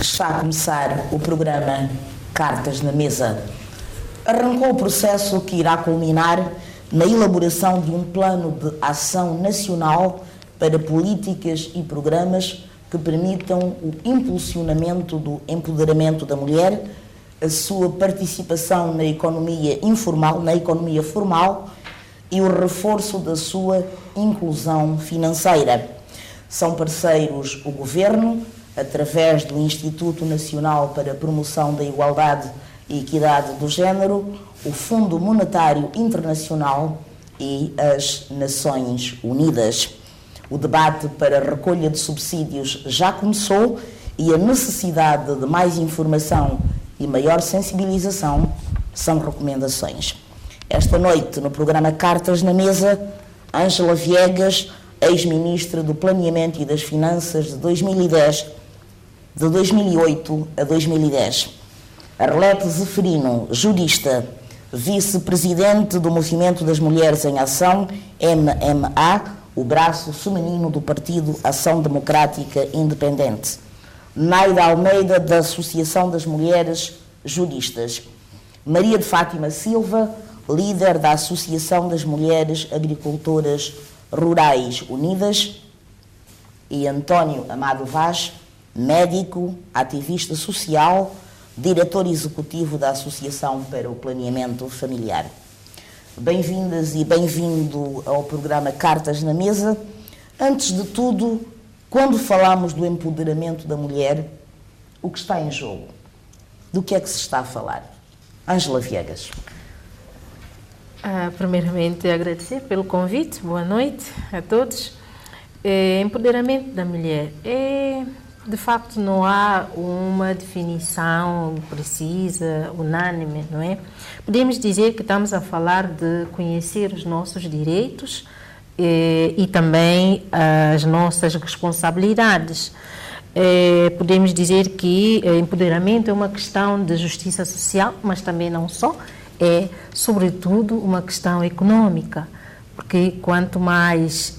Está a começar o programa Cartas na Mesa. Arrancou o processo que irá culminar na elaboração de um plano de ação nacional para políticas e programas que permitam o impulsionamento do empoderamento da mulher, a sua participação na economia informal, na economia formal e o reforço da sua inclusão financeira. São parceiros o Governo, através do Instituto Nacional para a Promoção da Igualdade e Equidade do Género, o Fundo Monetário Internacional e as Nações Unidas. O debate para a recolha de subsídios já começou e a necessidade de mais informação e maior sensibilização são recomendações. Esta noite, no programa Cartas na Mesa, Ângela Viegas, ex-ministra do Planeamento e das Finanças de 2008 a 2010. Arlete Zeferino, jurista, vice-presidente do Movimento das Mulheres em Ação, MMA, o braço feminino do Partido Ação Democrática Independente. Naida Almeida, da Associação das Mulheres Juristas. Maria de Fátima Silva, líder da Associação das Mulheres Agricultoras Rurais Unidas. E António Amado Vaz, médico, ativista social, diretor executivo da Associação para o Planeamento Familiar. Bem-vindas e bem-vindo ao programa Cartas na Mesa. Antes de tudo, quando falamos do empoderamento da mulher, o que está em jogo? Do que é que se está a falar? Ângela Viegas. Primeiramente, agradecer pelo convite. Boa noite a todos. Empoderamento da mulher. De facto, não há uma definição precisa, unânime, não é? Podemos dizer que estamos a falar de conhecer os nossos direitos e também as nossas responsabilidades. Podemos dizer que empoderamento é uma questão de justiça social, mas também não só, é sobretudo uma questão econômica, porque quanto mais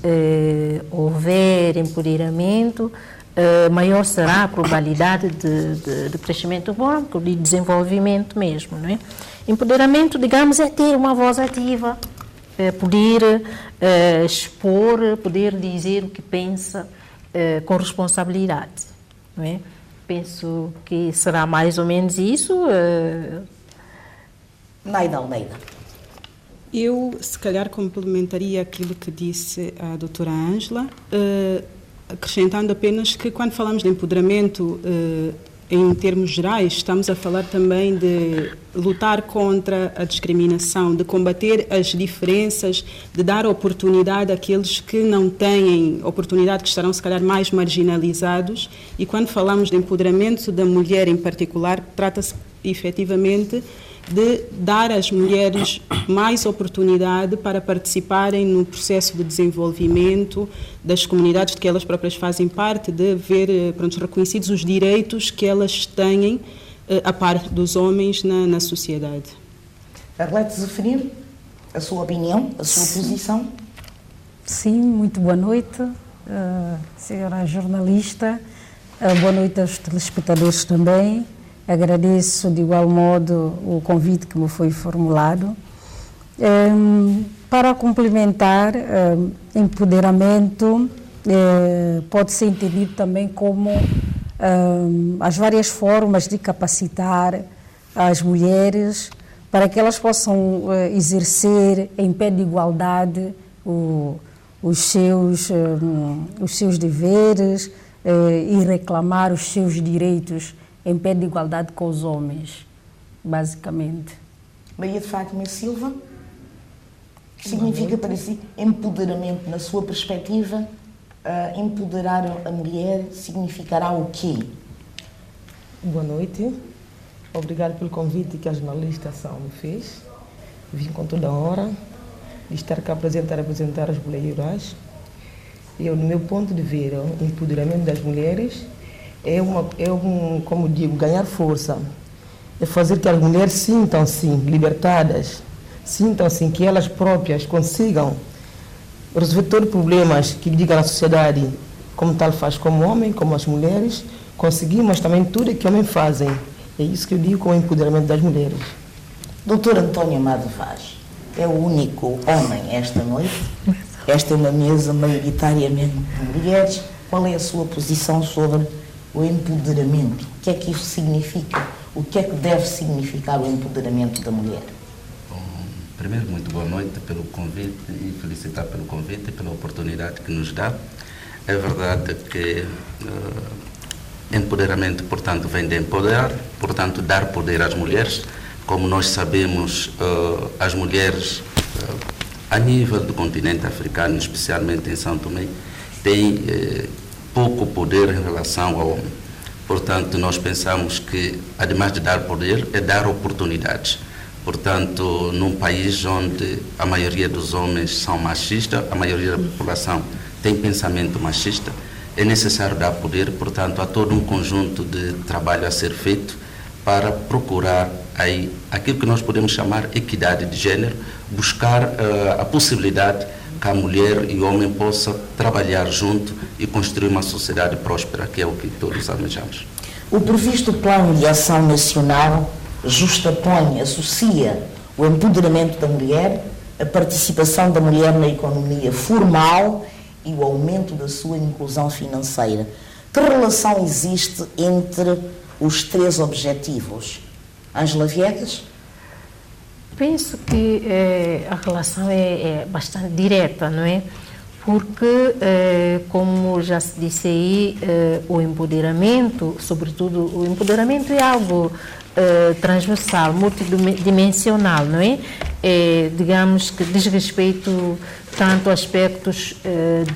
houver empoderamento, maior será a probabilidade de crescimento econômico, de desenvolvimento mesmo, não é? Empoderamento, digamos, é ter uma voz ativa, poder expor, poder dizer o que pensa com responsabilidade, não é? Penso que será mais ou menos isso. Naida Almeida. Eu, se calhar, complementaria aquilo que disse a doutora Ângela, acrescentando apenas que quando falamos de empoderamento, em termos gerais, estamos a falar também de lutar contra a discriminação, de combater as diferenças, de dar oportunidade àqueles que não têm oportunidade, que estarão se calhar mais marginalizados. E quando falamos de empoderamento da mulher em particular, trata-se efetivamente de dar às mulheres mais oportunidade para participarem no processo de desenvolvimento das comunidades de que elas próprias fazem parte, de ver reconhecidos os direitos que elas têm a par dos homens na sociedade. Arlete Zeferino, a sua opinião, a sua posição? Sim, muito boa noite, senhora jornalista, boa noite aos telespectadores também. Agradeço de igual modo o convite que me foi formulado. Para complementar, empoderamento pode ser entendido também como as várias formas de capacitar as mulheres para que elas possam exercer em pé de igualdade os seus deveres e reclamar os seus direitos em pé de igualdade com os homens, basicamente. Maria de Fátima Silva, o que significa para si empoderamento, na sua perspectiva? Empoderar a mulher significará o quê? Boa noite. Obrigado pelo convite que a jornalista Ação me fez. Vim com toda a hora de estar cá a representar as mulheres rurais. Eu, no meu ponto de ver, o empoderamento das mulheres como digo, ganhar força. É fazer que as mulheres sintam-se libertadas, sintam-se que elas próprias consigam resolver todos os problemas que digam na sociedade, como tal faz como homem, como as mulheres, conseguir, mas também tudo que homens fazem. É isso que eu digo com o empoderamento das mulheres. Doutor António Amado Vaz, é o único homem esta noite. Esta é uma mesa maioritariamente de mulheres. Qual é a sua posição sobre o empoderamento? O que é que isso significa? O que é que deve significar o empoderamento da mulher? Bom, primeiro, muito boa noite pelo convite e felicitar pelo convite e pela oportunidade que nos dá. É verdade que empoderamento, portanto, vem de empoderar, portanto, dar poder às mulheres. Como nós sabemos, as mulheres, a nível do continente africano, especialmente em São Tomé, têm pouco poder em relação ao homem. Portanto, nós pensamos que, ademais de dar poder, é dar oportunidades. Portanto, num país onde a maioria dos homens são machistas, a maioria da população tem pensamento machista, é necessário dar poder. Portanto, há todo um conjunto de trabalho a ser feito para procurar aí aquilo que nós podemos chamar equidade de gênero, buscar a possibilidade que a mulher e o homem possam trabalhar junto e construir uma sociedade próspera, que é o que todos almejamos. O previsto Plano de Ação Nacional justapõe, associa o empoderamento da mulher, a participação da mulher na economia formal e o aumento da sua inclusão financeira. Que relação existe entre os três objetivos? Ângela Viegas? Penso que a relação é bastante direta, não é? Porque, como já se disse aí, o empoderamento, sobretudo, o empoderamento é algo transversal, multidimensional, não é? Digamos que diz respeito tanto a aspectos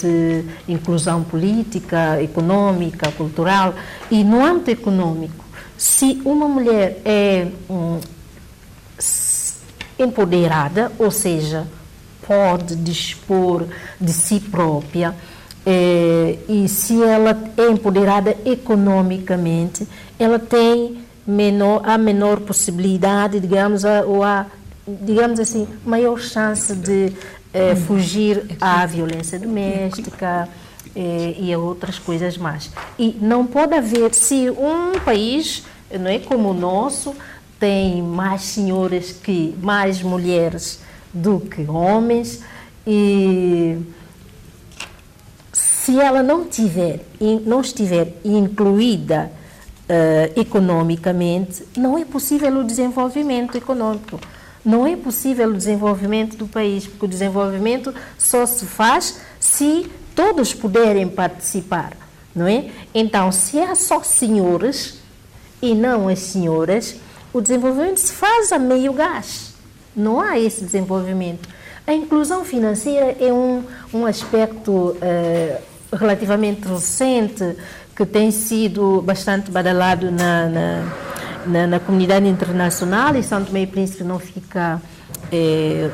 de inclusão política, econômica, cultural, e no âmbito econômico, se uma mulher é empoderada, ou seja, pode dispor de si própria, e se ela é empoderada economicamente, ela tem a menor possibilidade, digamos assim, maior chance de fugir à violência doméstica e a outras coisas mais. E não pode haver, se um país, não é, como o nosso, tem mais senhoras que mais mulheres do que homens, e se ela não estiver incluída economicamente, não é possível o desenvolvimento econômico, não é possível o desenvolvimento do país, porque o desenvolvimento só se faz se todos puderem participar, não é? Então, se há só senhores e não as senhoras, o desenvolvimento se faz a meio gás. Não há esse desenvolvimento. A inclusão financeira é um aspecto relativamente recente, que tem sido bastante badalado na comunidade internacional, e São Tomé e Príncipe não fica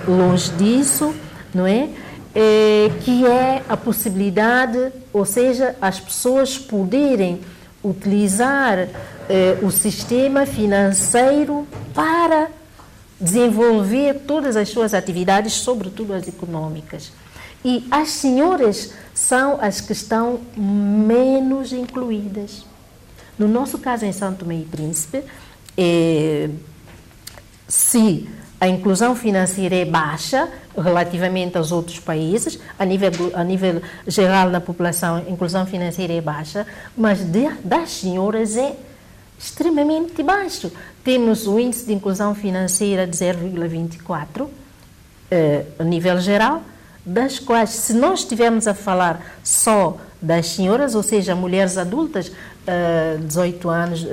longe disso, não é? Que é a possibilidade, ou seja, as pessoas poderem utilizar o sistema financeiro para desenvolver todas as suas atividades, sobretudo as econômicas. E as senhoras são as que estão menos incluídas. No nosso caso, em São Tomé e Príncipe, se a inclusão financeira é baixa relativamente aos outros países, a nível geral na população, a inclusão financeira é baixa, mas das senhoras é extremamente baixo. Temos o índice de inclusão financeira de 0,24 a nível geral, das quais, se nós estivermos a falar só das senhoras, ou seja, mulheres adultas, 18 anos,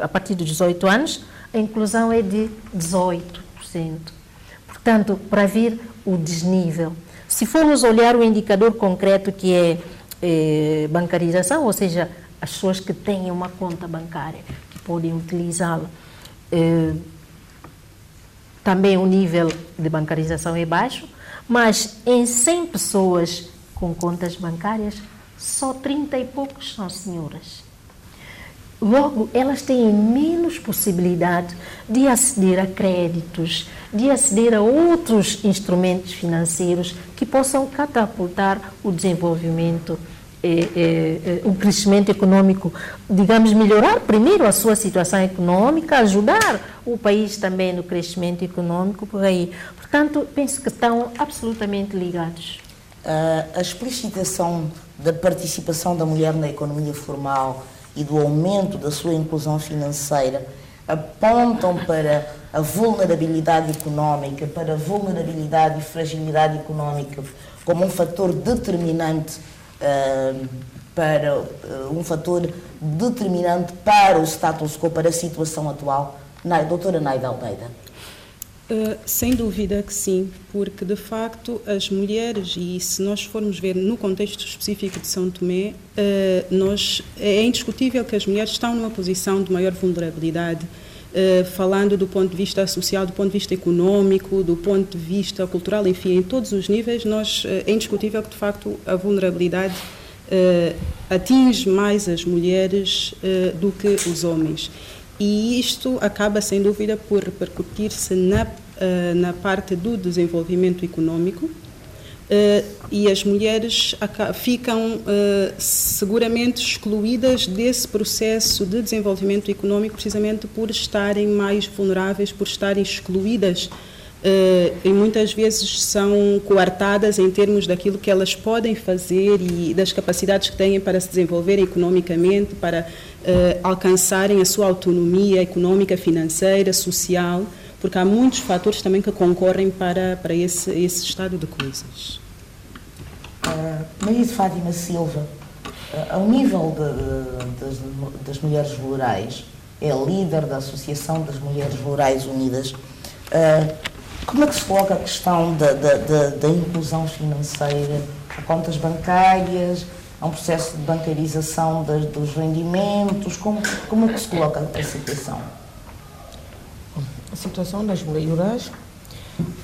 a partir de 18 anos, a inclusão é de 18%. Portanto, para ver o desnível. Se formos olhar o indicador concreto que é bancarização, ou seja, as pessoas que têm uma conta bancária, que podem utilizá-la, também o nível de bancarização é baixo, mas em 100 pessoas com contas bancárias, só 30 e poucos são senhoras. Logo, elas têm menos possibilidade de aceder a créditos, de aceder a outros instrumentos financeiros que possam catapultar o desenvolvimento o crescimento econômico, digamos, melhorar primeiro a sua situação econômica, ajudar o país também no crescimento econômico, por aí. Portanto, penso que estão absolutamente ligados. A explicitação da participação da mulher na economia formal e do aumento da sua inclusão financeira apontam para a vulnerabilidade económica, para a vulnerabilidade e fragilidade económica como um fator determinante para o status quo, para a situação atual. Doutora Naida Almeida. Sem dúvida que sim, porque de facto as mulheres, e se nós formos ver no contexto específico de São Tomé, é indiscutível que as mulheres estão numa posição de maior vulnerabilidade, falando do ponto de vista social, do ponto de vista econômico, do ponto de vista cultural, enfim, em todos os níveis, é indiscutível que de facto a vulnerabilidade atinge mais as mulheres do que os homens. E isto acaba, sem dúvida, por repercutir-se na parte do desenvolvimento econômico, e as mulheres ficam seguramente excluídas desse processo de desenvolvimento econômico, precisamente por estarem mais vulneráveis, por estarem excluídas, e muitas vezes são coartadas em termos daquilo que elas podem fazer e das capacidades que têm para se desenvolverem economicamente, para alcançarem a sua autonomia econômica, financeira, social, porque há muitos fatores também que concorrem para esse estado de coisas. Maria de Fátima Silva, ao nível das mulheres rurais, é líder da Associação das Mulheres Rurais Unidas. Como é que se coloca a questão da inclusão financeira? Há contas bancárias, há um processo de bancarização dos rendimentos, como é que se coloca a situação? A situação das mulheres rurais,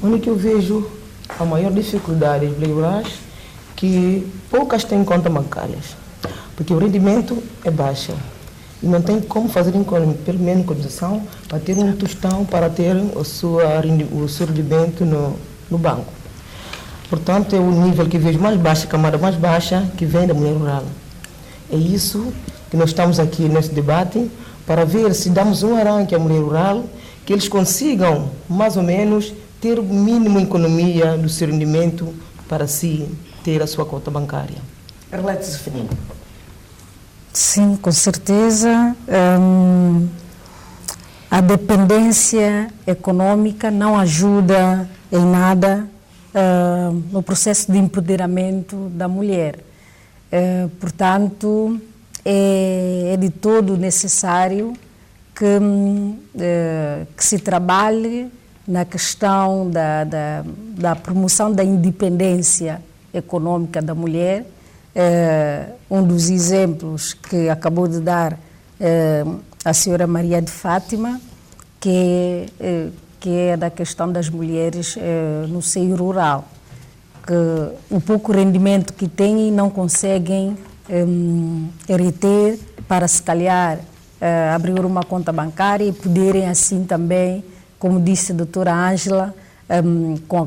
onde que eu vejo a maior dificuldade das mulheres rurais, que poucas têm contas bancárias, porque o rendimento é baixo e não tem como fazer pelo menos condição para ter um tostão, para ter o seu rendimento no banco. Portanto, é o nível que vejo mais baixo, a camada mais baixa que vem da mulher rural. É isso que nós estamos aqui nesse debate, para ver se damos um arranque à mulher rural, que eles consigam, mais ou menos, ter o mínimo economia do seu rendimento para si ter a sua conta bancária. Arlete Zeferino. Sim, com certeza. A dependência econômica não ajuda em nada no processo de empoderamento da mulher. Portanto, é de todo necessário que se trabalhe na questão da promoção da independência econômica da mulher. Um dos exemplos que acabou de dar a senhora Maria de Fátima, que é da questão das mulheres no seio rural, que o pouco rendimento que têm não conseguem reter para, se calhar, abrir uma conta bancária e poderem assim também, como disse a doutora Ângela,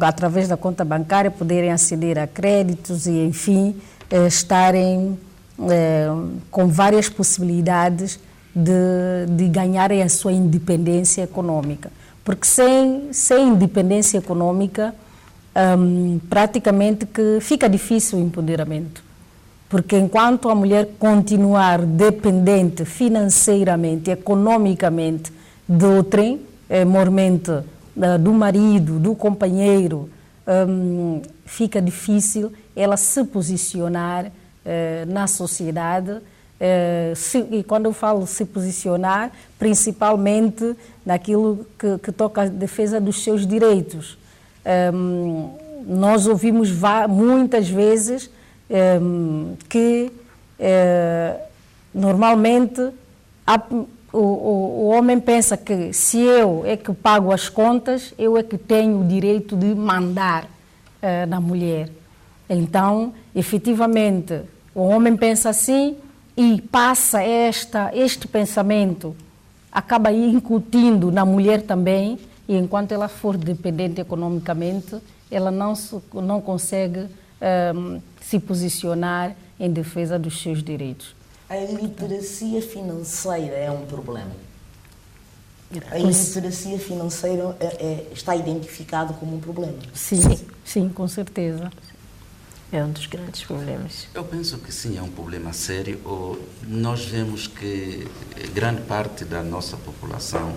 através da conta bancária poderem aceder a créditos e, enfim, estarem com várias possibilidades de ganharem a sua independência econômica. Porque sem independência econômica, praticamente que fica difícil o empoderamento. Porque enquanto a mulher continuar dependente financeiramente, economicamente de outrem, mormente do marido, do companheiro, fica difícil ela se posicionar na sociedade. E quando eu falo se posicionar, principalmente naquilo que toca à defesa dos seus direitos. Nós ouvimos muitas vezes que normalmente o homem pensa que se eu é que pago as contas, eu é que tenho o direito de mandar na mulher. Então, efetivamente, o homem pensa assim e passa este pensamento, acaba incutindo na mulher também, e enquanto ela for dependente economicamente, ela não consegue se posicionar em defesa dos seus direitos. A iliteracia financeira é um problema. A iliteracia financeira está identificado como um problema. Sim, com certeza. É um dos grandes problemas. Eu penso que sim, é um problema sério. Nós vemos que grande parte da nossa população,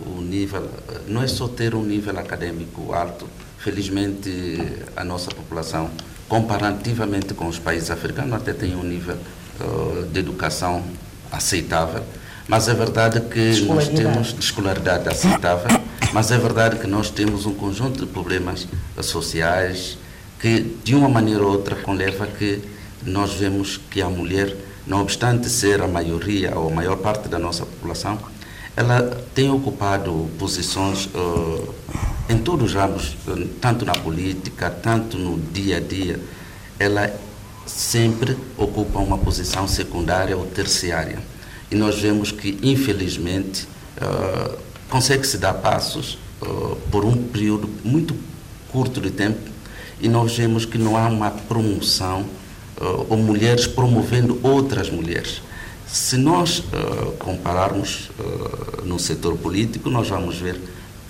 o nível, não é só ter um nível acadêmico alto. Felizmente, a nossa população, comparativamente com os países africanos, até tem um nível de educação aceitável. Mas é verdade que nós temos de escolaridade aceitável, mas é verdade que nós temos um conjunto de problemas sociais que, de uma maneira ou outra, leva que nós vemos que a mulher, não obstante ser a maioria ou a maior parte da nossa população, ela tem ocupado posições em todos os ramos, tanto na política, tanto no dia a dia. Ela sempre ocupa uma posição secundária ou terciária. E nós vemos que, infelizmente, consegue-se dar passos por um período muito curto de tempo, e nós vemos que não há uma promoção ou mulheres promovendo outras mulheres. Se nós compararmos no setor político, nós vamos ver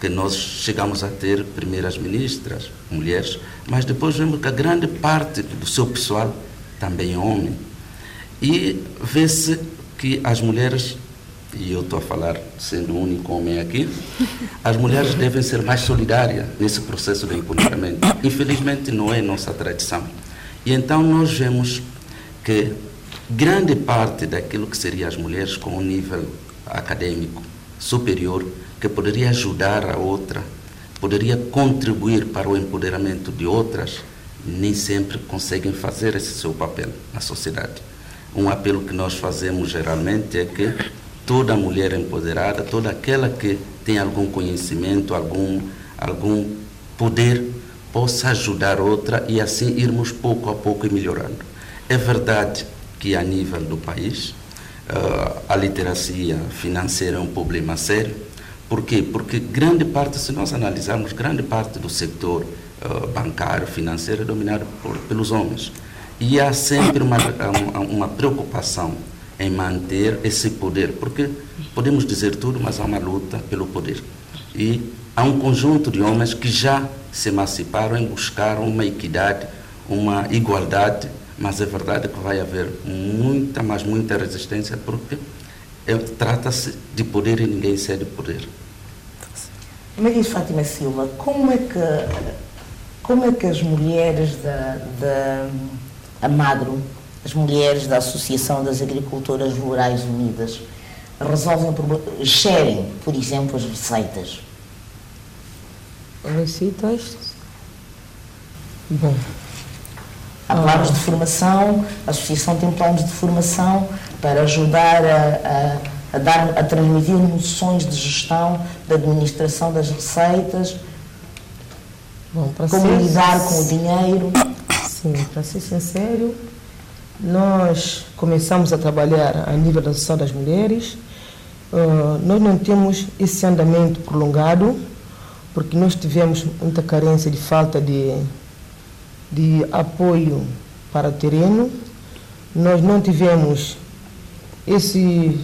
que nós chegamos a ter primeiras ministras, mulheres, mas depois vemos que a grande parte do seu pessoal também é homem. E vê-se que as mulheres, e eu estou a falar sendo o único homem aqui, as mulheres devem ser mais solidárias nesse processo de empoderamento. Infelizmente não é nossa tradição. E então nós vemos que grande parte daquilo que seriam as mulheres com um nível acadêmico superior, que poderia ajudar a outra, poderia contribuir para o empoderamento de outras, nem sempre conseguem fazer esse seu papel na sociedade. Um apelo que nós fazemos geralmente é que toda mulher empoderada, toda aquela que tem algum conhecimento, algum poder, possa ajudar outra e assim irmos pouco a pouco melhorando. É verdade que a nível do país a literacia financeira é um problema sério. Por quê? Porque grande parte, se nós analisarmos, grande parte do setor bancário, financeiro é dominado pelos homens. E há sempre uma preocupação em manter esse poder, porque podemos dizer tudo, mas há uma luta pelo poder. E há um conjunto de homens que já se emanciparam e buscaram uma equidade, uma igualdade, mas é verdade que vai haver muita resistência, porque trata-se de poder e ninguém cede poder. Maria Fátima Silva, como é que as mulheres da Amagro, as mulheres da Associação das Agricultoras Rurais Unidas, gerem, por exemplo, as receitas? Receitas? Bom. Há planos de formação, a Associação tem planos de formação para ajudar a transmitir noções de gestão, de administração das receitas, como lidar com o dinheiro. Sim, para ser sincero, nós começamos a trabalhar a nível da Associação das Mulheres. Nós não temos esse andamento prolongado, porque nós tivemos muita carência de falta de apoio para o terreno. Nós não tivemos esse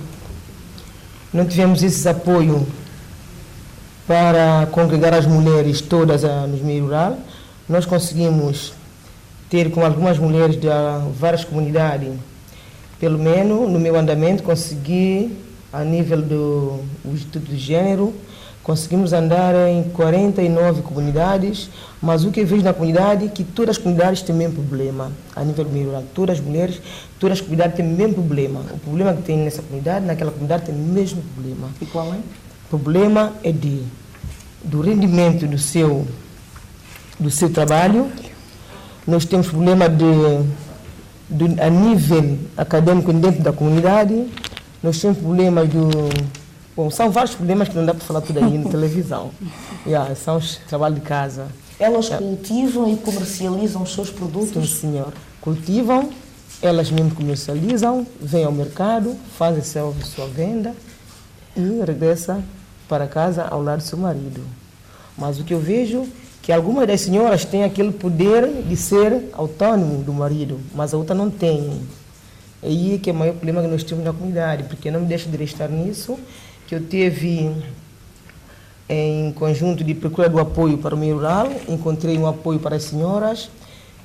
apoio para congregar as mulheres todas no meio rural. Nós conseguimos ter com algumas mulheres de várias comunidades, pelo menos no meu andamento, consegui, a nível do Instituto de Gênero, conseguimos andar em 49 comunidades, mas o que eu vejo na comunidade é que todas as comunidades têm o mesmo problema, a nível do meio rural. Todas as mulheres, todas as comunidades têm o mesmo problema. O problema que tem nessa comunidade, naquela comunidade tem o mesmo problema. E qual é? O problema é do rendimento do seu trabalho. Nós temos problema a nível acadêmico dentro da comunidade. Nós temos problemas são vários problemas que não dá para falar tudo aí na televisão. São os trabalhos de casa. Elas cultivam e comercializam os seus produtos? Sim, senhor. Cultivam, elas mesmo comercializam, vêm ao mercado, fazem sua venda e regressam para casa ao lado do seu marido. Mas o que eu vejo que algumas das senhoras têm aquele poder de ser autônomo do marido, mas a outra não tem. Aí é que é o maior problema que nós temos na comunidade, porque não me deixa de restar nisso, que eu teve em conjunto de procura do apoio para o meio rural, encontrei um apoio para as senhoras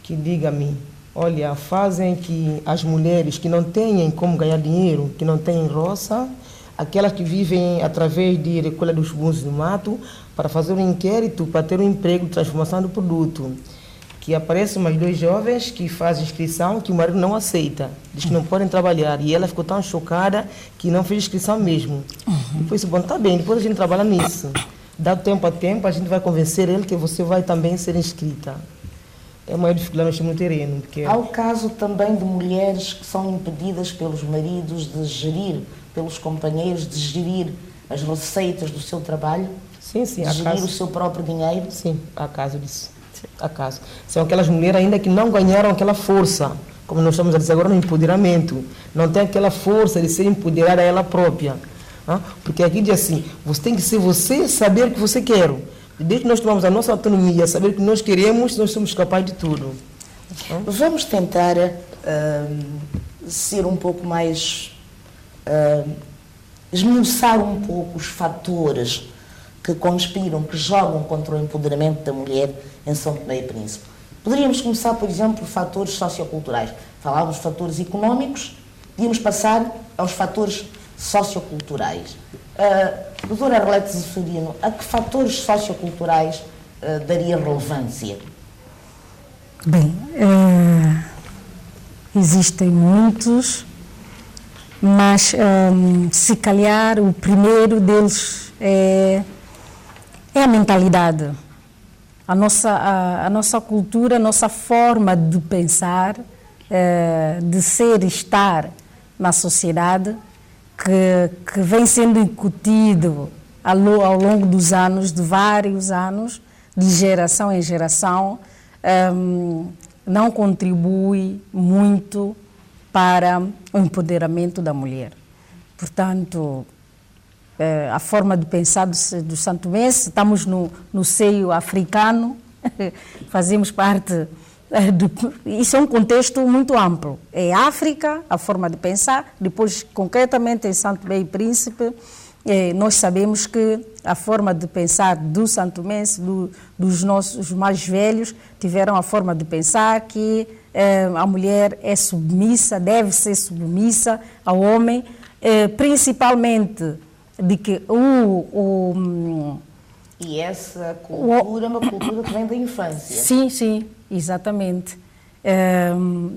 que diga-me, olha, fazem que as mulheres que não têm como ganhar dinheiro, que não têm roça, aquelas que vivem através de recolha dos bunzos do mato, para fazer um inquérito, para ter um emprego de transformação do produto. Que aparecem mais 2 jovens que fazem inscrição, que o marido não aceita, diz que não podem trabalhar. E ela ficou tão chocada que não fez inscrição mesmo. Depois disse, bom, tá bem, depois a gente trabalha nisso. Dado tempo a tempo, a gente vai convencer ele que você vai também ser inscrita. É uma dificuldade nós temos no terreno. Porque... Há o caso também de mulheres que são impedidas pelos maridos de gerir, pelos companheiros, de gerir as receitas do seu trabalho, sim, de gerir o seu próprio dinheiro. Sim, há caso disso. Há caso. São aquelas mulheres ainda que não ganharam aquela força, como nós estamos a dizer agora no empoderamento. Não tem aquela força de ser empoderada ela própria. Porque aqui diz assim, você tem que ser você, saber o que você quer. Desde que nós tomamos a nossa autonomia, saber o que nós queremos, nós somos capazes de tudo. Vamos tentar ser um pouco mais... esmiuçar um pouco os fatores que conspiram, que jogam contra o empoderamento da mulher em São Tomé e Príncipe. Poderíamos começar, por exemplo, por fatores socioculturais. Falávamos de fatores económicos, podíamos passar aos fatores socioculturais. Doutora Arlete Zeferino, a que fatores socioculturais daria relevância? Bem, existem muitos, mas se calhar o primeiro deles é a mentalidade. A nossa cultura, a nossa forma de pensar, de ser e estar na sociedade, que vem sendo incutido ao longo dos anos, de vários anos, de geração em geração, não contribui muito para o empoderamento da mulher. Portanto, a forma de pensar do santomense, estamos no seio africano, fazemos parte... Isso é um contexto muito amplo. É África, a forma de pensar, depois, concretamente, em Santo Tomé e Príncipe, nós sabemos que a forma de pensar do santomense, dos nossos mais velhos, tiveram a forma de pensar que a mulher é submissa, deve ser submissa ao homem, principalmente de que E essa cultura é uma cultura que vem da infância. Sim, sim, exatamente.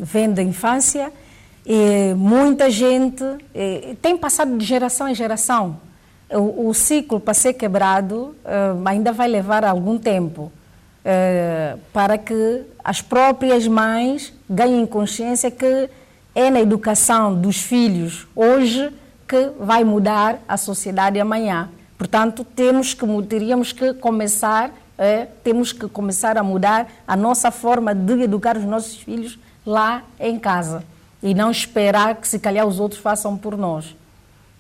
Vem da infância e muita gente tem passado de geração em geração. O ciclo para ser quebrado ainda vai levar algum tempo para que as próprias mães ganhem consciência que é na educação dos filhos hoje que vai mudar a sociedade amanhã. Portanto, teríamos que começar a mudar a nossa forma de educar os nossos filhos lá em casa e não esperar que, se calhar, os outros façam por nós.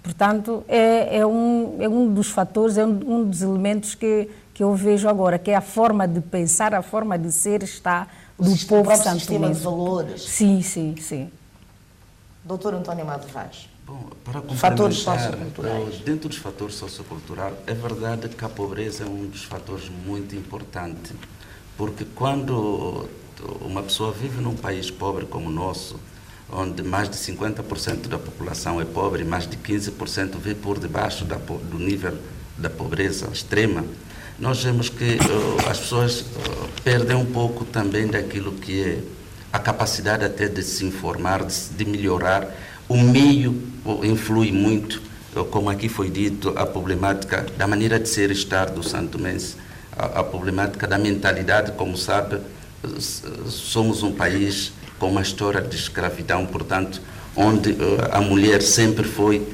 Portanto, é um dos fatores, é um dos elementos que eu vejo agora, que é a forma de pensar, a forma de ser, estar do povo santomense. O sistema de valores. Sim, sim, sim. Doutor António Amado Vaz. Bom, para Fatores socioculturais. Dentro dos fatores socioculturais, é verdade que a pobreza é um dos fatores muito importantes, porque quando uma pessoa vive num país pobre como o nosso, onde mais de 50% da população é pobre, mais de 15% vive por debaixo do nível da pobreza extrema, nós vemos que as pessoas perdem um pouco também daquilo que é a capacidade até de se informar, de melhorar. O meio influi muito, como aqui foi dito, a problemática da maneira de ser e estar do santomense, a problemática da mentalidade. Como sabe, somos um país com uma história de escravidão, portanto, onde a mulher sempre foi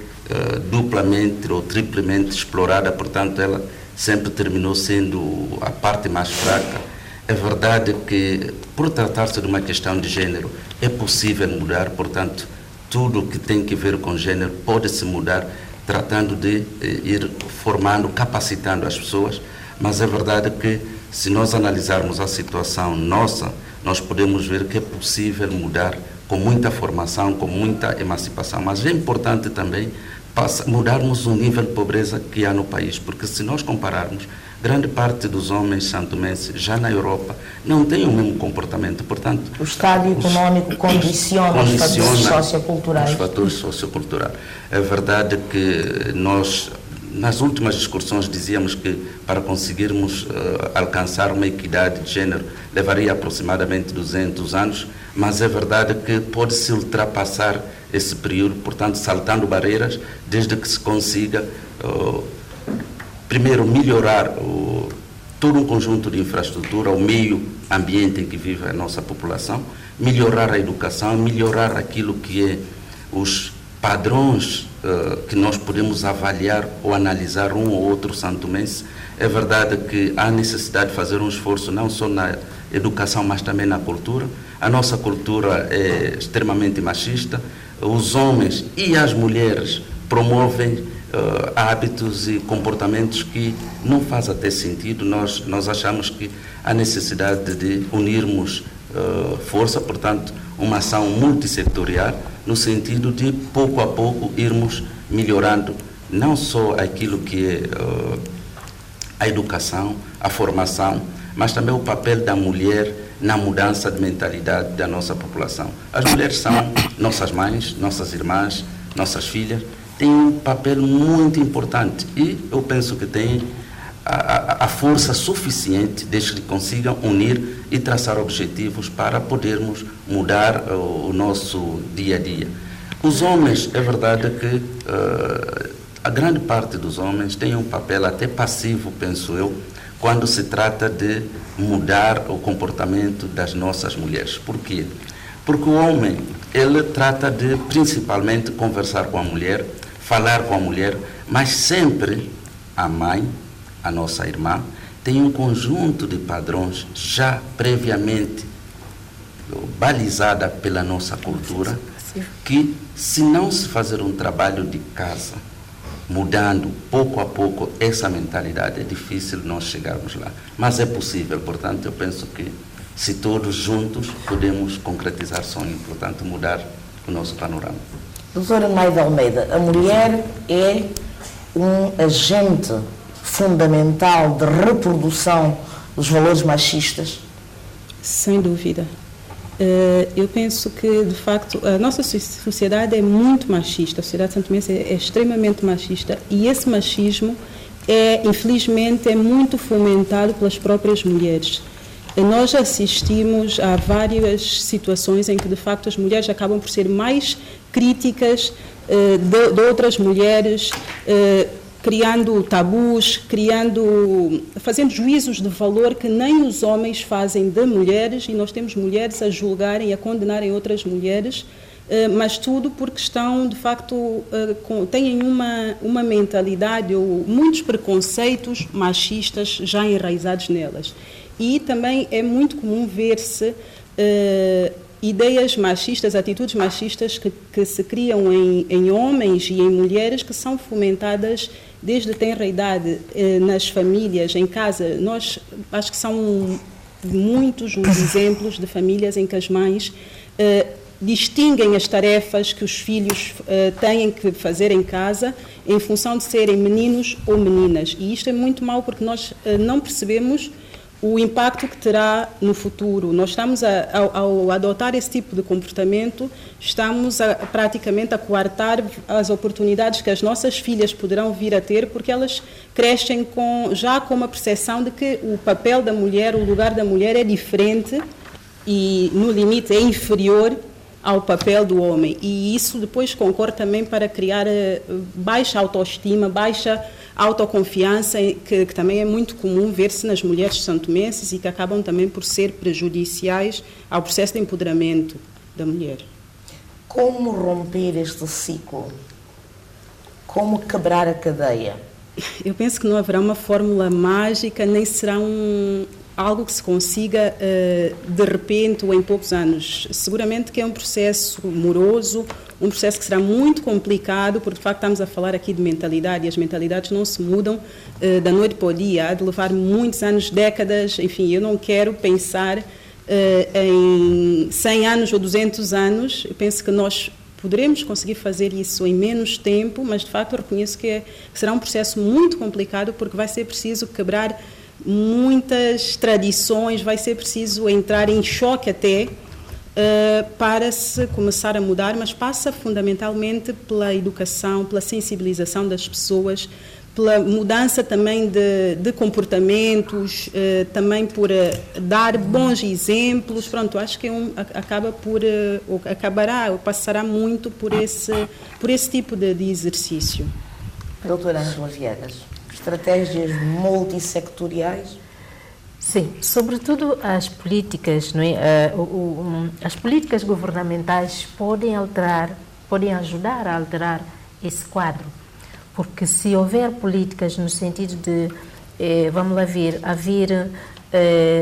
duplamente ou triplamente explorada, portanto, ela sempre terminou sendo a parte mais fraca. É verdade que, por tratar-se de uma questão de gênero, é possível mudar, portanto, tudo que tem que ver com gênero pode-se mudar, tratando de ir formando, capacitando as pessoas, mas é verdade que, se nós analisarmos a situação nossa, nós podemos ver que é possível mudar com muita formação, com muita emancipação, mas é importante também mudarmos o nível de pobreza que há no país, porque se nós compararmos, grande parte dos homens santomenses, já na Europa, não tem o mesmo comportamento. Portanto, o estado econômico condiciona os fatores socioculturais. Os fatores socioculturais. É verdade que nós, nas últimas discussões, dizíamos que para conseguirmos alcançar uma equidade de género levaria aproximadamente 200 anos, mas é verdade que pode-se ultrapassar esse período, portanto, saltando barreiras, desde que se consiga, primeiro, melhorar todo um conjunto de infraestrutura, o meio ambiente em que vive a nossa população, melhorar a educação, melhorar aquilo que é os padrões que nós podemos avaliar ou analisar um ou outro santomense. É verdade que há necessidade de fazer um esforço não só na educação, mas também na cultura. A nossa cultura é extremamente machista. Os homens e as mulheres promovem hábitos e comportamentos que não faz até sentido. Nós achamos que há necessidade de unirmos força, portanto, uma ação multissetorial, no sentido de, pouco a pouco, irmos melhorando não só aquilo que é a educação, a formação, mas também o papel da mulher na mudança de mentalidade da nossa população. As mulheres são nossas mães, nossas irmãs, nossas filhas, têm um papel muito importante e eu penso que têm a força suficiente desde que consigam unir e traçar objetivos para podermos mudar o nosso dia a dia. Os homens, é verdade que a grande parte dos homens tem um papel até passivo, penso eu, quando se trata de mudar o comportamento das nossas mulheres. Por quê? Porque o homem, ele trata de, principalmente, conversar com a mulher, falar com a mulher, mas sempre a mãe, a nossa irmã, tem um conjunto de padrões já previamente balizada pela nossa cultura, que, se não se fazer um trabalho de casa, mudando pouco a pouco essa mentalidade, é difícil nós chegarmos lá. Mas é possível, portanto, eu penso que se todos juntos podemos concretizar sonhos, portanto, mudar o nosso panorama. Doutora Naida Almeida, a mulher é um agente fundamental de reprodução dos valores machistas? Sem dúvida. Eu penso que, de facto, a nossa sociedade é muito machista, a sociedade santomense é extremamente machista e esse machismo, infelizmente, é muito fomentado pelas próprias mulheres. Nós assistimos a várias situações em que, de facto, as mulheres acabam por ser mais críticas de outras mulheres, criando tabus, fazendo juízos de valor que nem os homens fazem de mulheres, e nós temos mulheres a julgarem e a condenarem outras mulheres, mas tudo porque estão, de facto, têm uma mentalidade ou muitos preconceitos machistas já enraizados nelas. E também é muito comum ver-se ideias machistas, atitudes machistas que se criam em homens e em mulheres, que são fomentadas desde tenra idade nas famílias, em casa. Nós acho que são muitos os exemplos de famílias em que as mães distinguem as tarefas que os filhos têm que fazer em casa em função de serem meninos ou meninas. E isto é muito mau porque nós não percebemos o impacto que terá no futuro. Nós estamos, ao adotar esse tipo de comportamento, estamos praticamente a coartar as oportunidades que as nossas filhas poderão vir a ter, porque elas crescem já com uma percepção de que o papel da mulher, o lugar da mulher é diferente e, no limite, é inferior ao papel do homem. E isso depois concorre também para criar baixa autoestima, baixa autoconfiança, que também é muito comum ver-se nas mulheres santomenses e que acabam também por ser prejudiciais ao processo de empoderamento da mulher. Como romper este ciclo? Como quebrar a cadeia? Eu penso que não haverá uma fórmula mágica, nem será algo que se consiga de repente ou em poucos anos. Seguramente que é um processo moroso, um processo que será muito complicado, porque de facto estamos a falar aqui de mentalidade e as mentalidades não se mudam da noite para o dia, há de levar muitos anos, décadas, enfim, eu não quero pensar em 100 anos ou 200 anos. Eu penso que nós poderemos conseguir fazer isso em menos tempo, mas de facto eu reconheço que será um processo muito complicado, porque vai ser preciso quebrar muitas tradições, vai ser preciso entrar em choque até para se começar a mudar, mas passa fundamentalmente pela educação, pela sensibilização das pessoas, pela mudança também de comportamentos, também por dar bons exemplos. Pronto, acho que acaba por, ou acabará, ou passará muito por esse tipo de exercício. Doutora Ângela Viegas, estratégias multissectoriais? Sim, sobretudo as políticas, não é? As políticas governamentais podem ajudar a alterar esse quadro, porque se houver políticas no sentido de, vamos lá ver, haver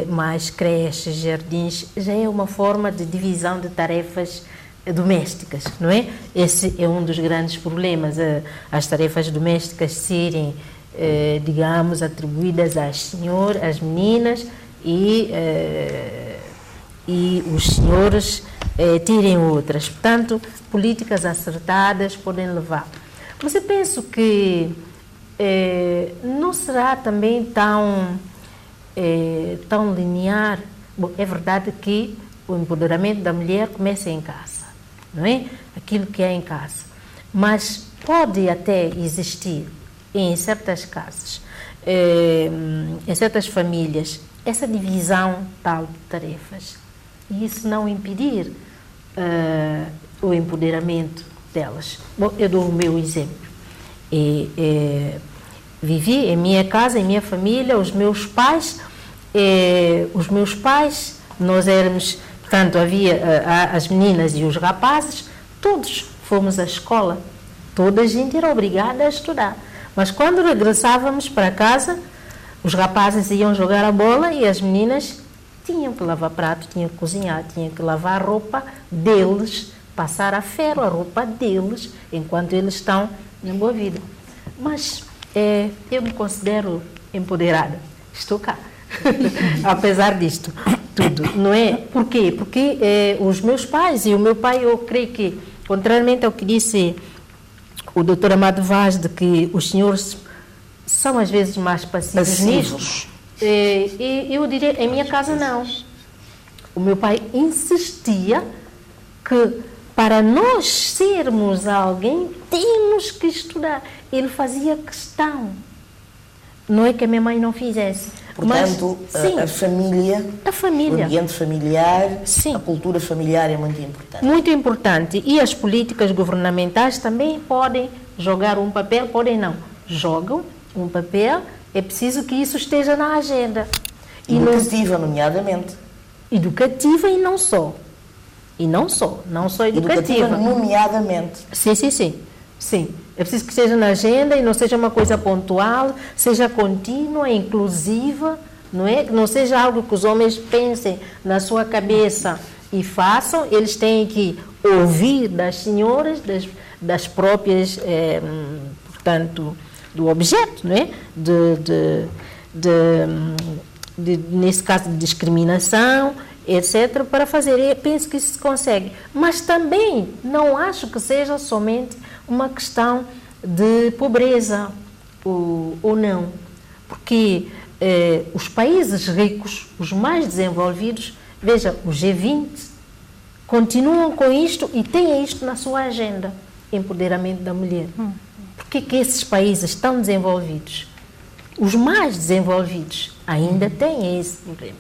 mais creches, jardins, já é uma forma de divisão de tarefas domésticas, não é? Esse é um dos grandes problemas, as tarefas domésticas serem digamos, atribuídas às meninas e os senhores tirem outras. Portanto, políticas acertadas podem levar. Mas eu penso que não será também tão linear. Bom, é verdade que o empoderamento da mulher começa em casa, não é? Aquilo que é em casa. Mas pode até existir em certas casas, em certas famílias, essa divisão tal de tarefas. E isso não impedir o empoderamento delas. Bom, eu dou o meu exemplo. Vivi em minha casa, em minha família, os meus pais, nós éramos, portanto, havia as meninas e os rapazes, todos fomos à escola, toda a gente era obrigada a estudar. Mas quando regressávamos para casa, os rapazes iam jogar a bola e as meninas tinham que lavar prato, tinham que cozinhar, tinham que lavar a roupa deles, passar a ferro a roupa deles, enquanto eles estão na boa vida. Mas eu me considero empoderada, estou cá, apesar disto tudo, não é? Por quê? Porque os meus pais e o meu pai, eu creio que, contrariamente ao que disse o doutor Amado Vaz, de que os senhores são às vezes mais passivos nisto, eu diria, em minha casa não. O meu pai insistia que para nós sermos alguém temos que estudar. Ele fazia questão. Não é que a minha mãe não fizesse. Portanto, mas, a família, o ambiente familiar, sim, a cultura familiar é muito importante. Muito importante. E as políticas governamentais também podem jogar um papel, podem não, jogam um papel, é preciso que isso esteja na agenda. Educativa, nomeadamente. Educativa e não só. Não só educativa. Nomeadamente. Sim. É preciso que esteja na agenda e não seja uma coisa pontual, seja contínua, inclusiva, não é? Não seja algo que os homens pensem na sua cabeça e façam. Eles têm que ouvir das senhoras, das próprias, portanto, do objeto, não é? Nesse caso de discriminação, etc., para fazer. Eu penso que isso se consegue. Mas também não acho que seja somente uma questão de pobreza ou não. Porque os países ricos, os mais desenvolvidos, veja, o G20, continuam com isto e têm isto na sua agenda, empoderamento da mulher. Por que esses países tão desenvolvidos, os mais desenvolvidos, ainda têm esse problema?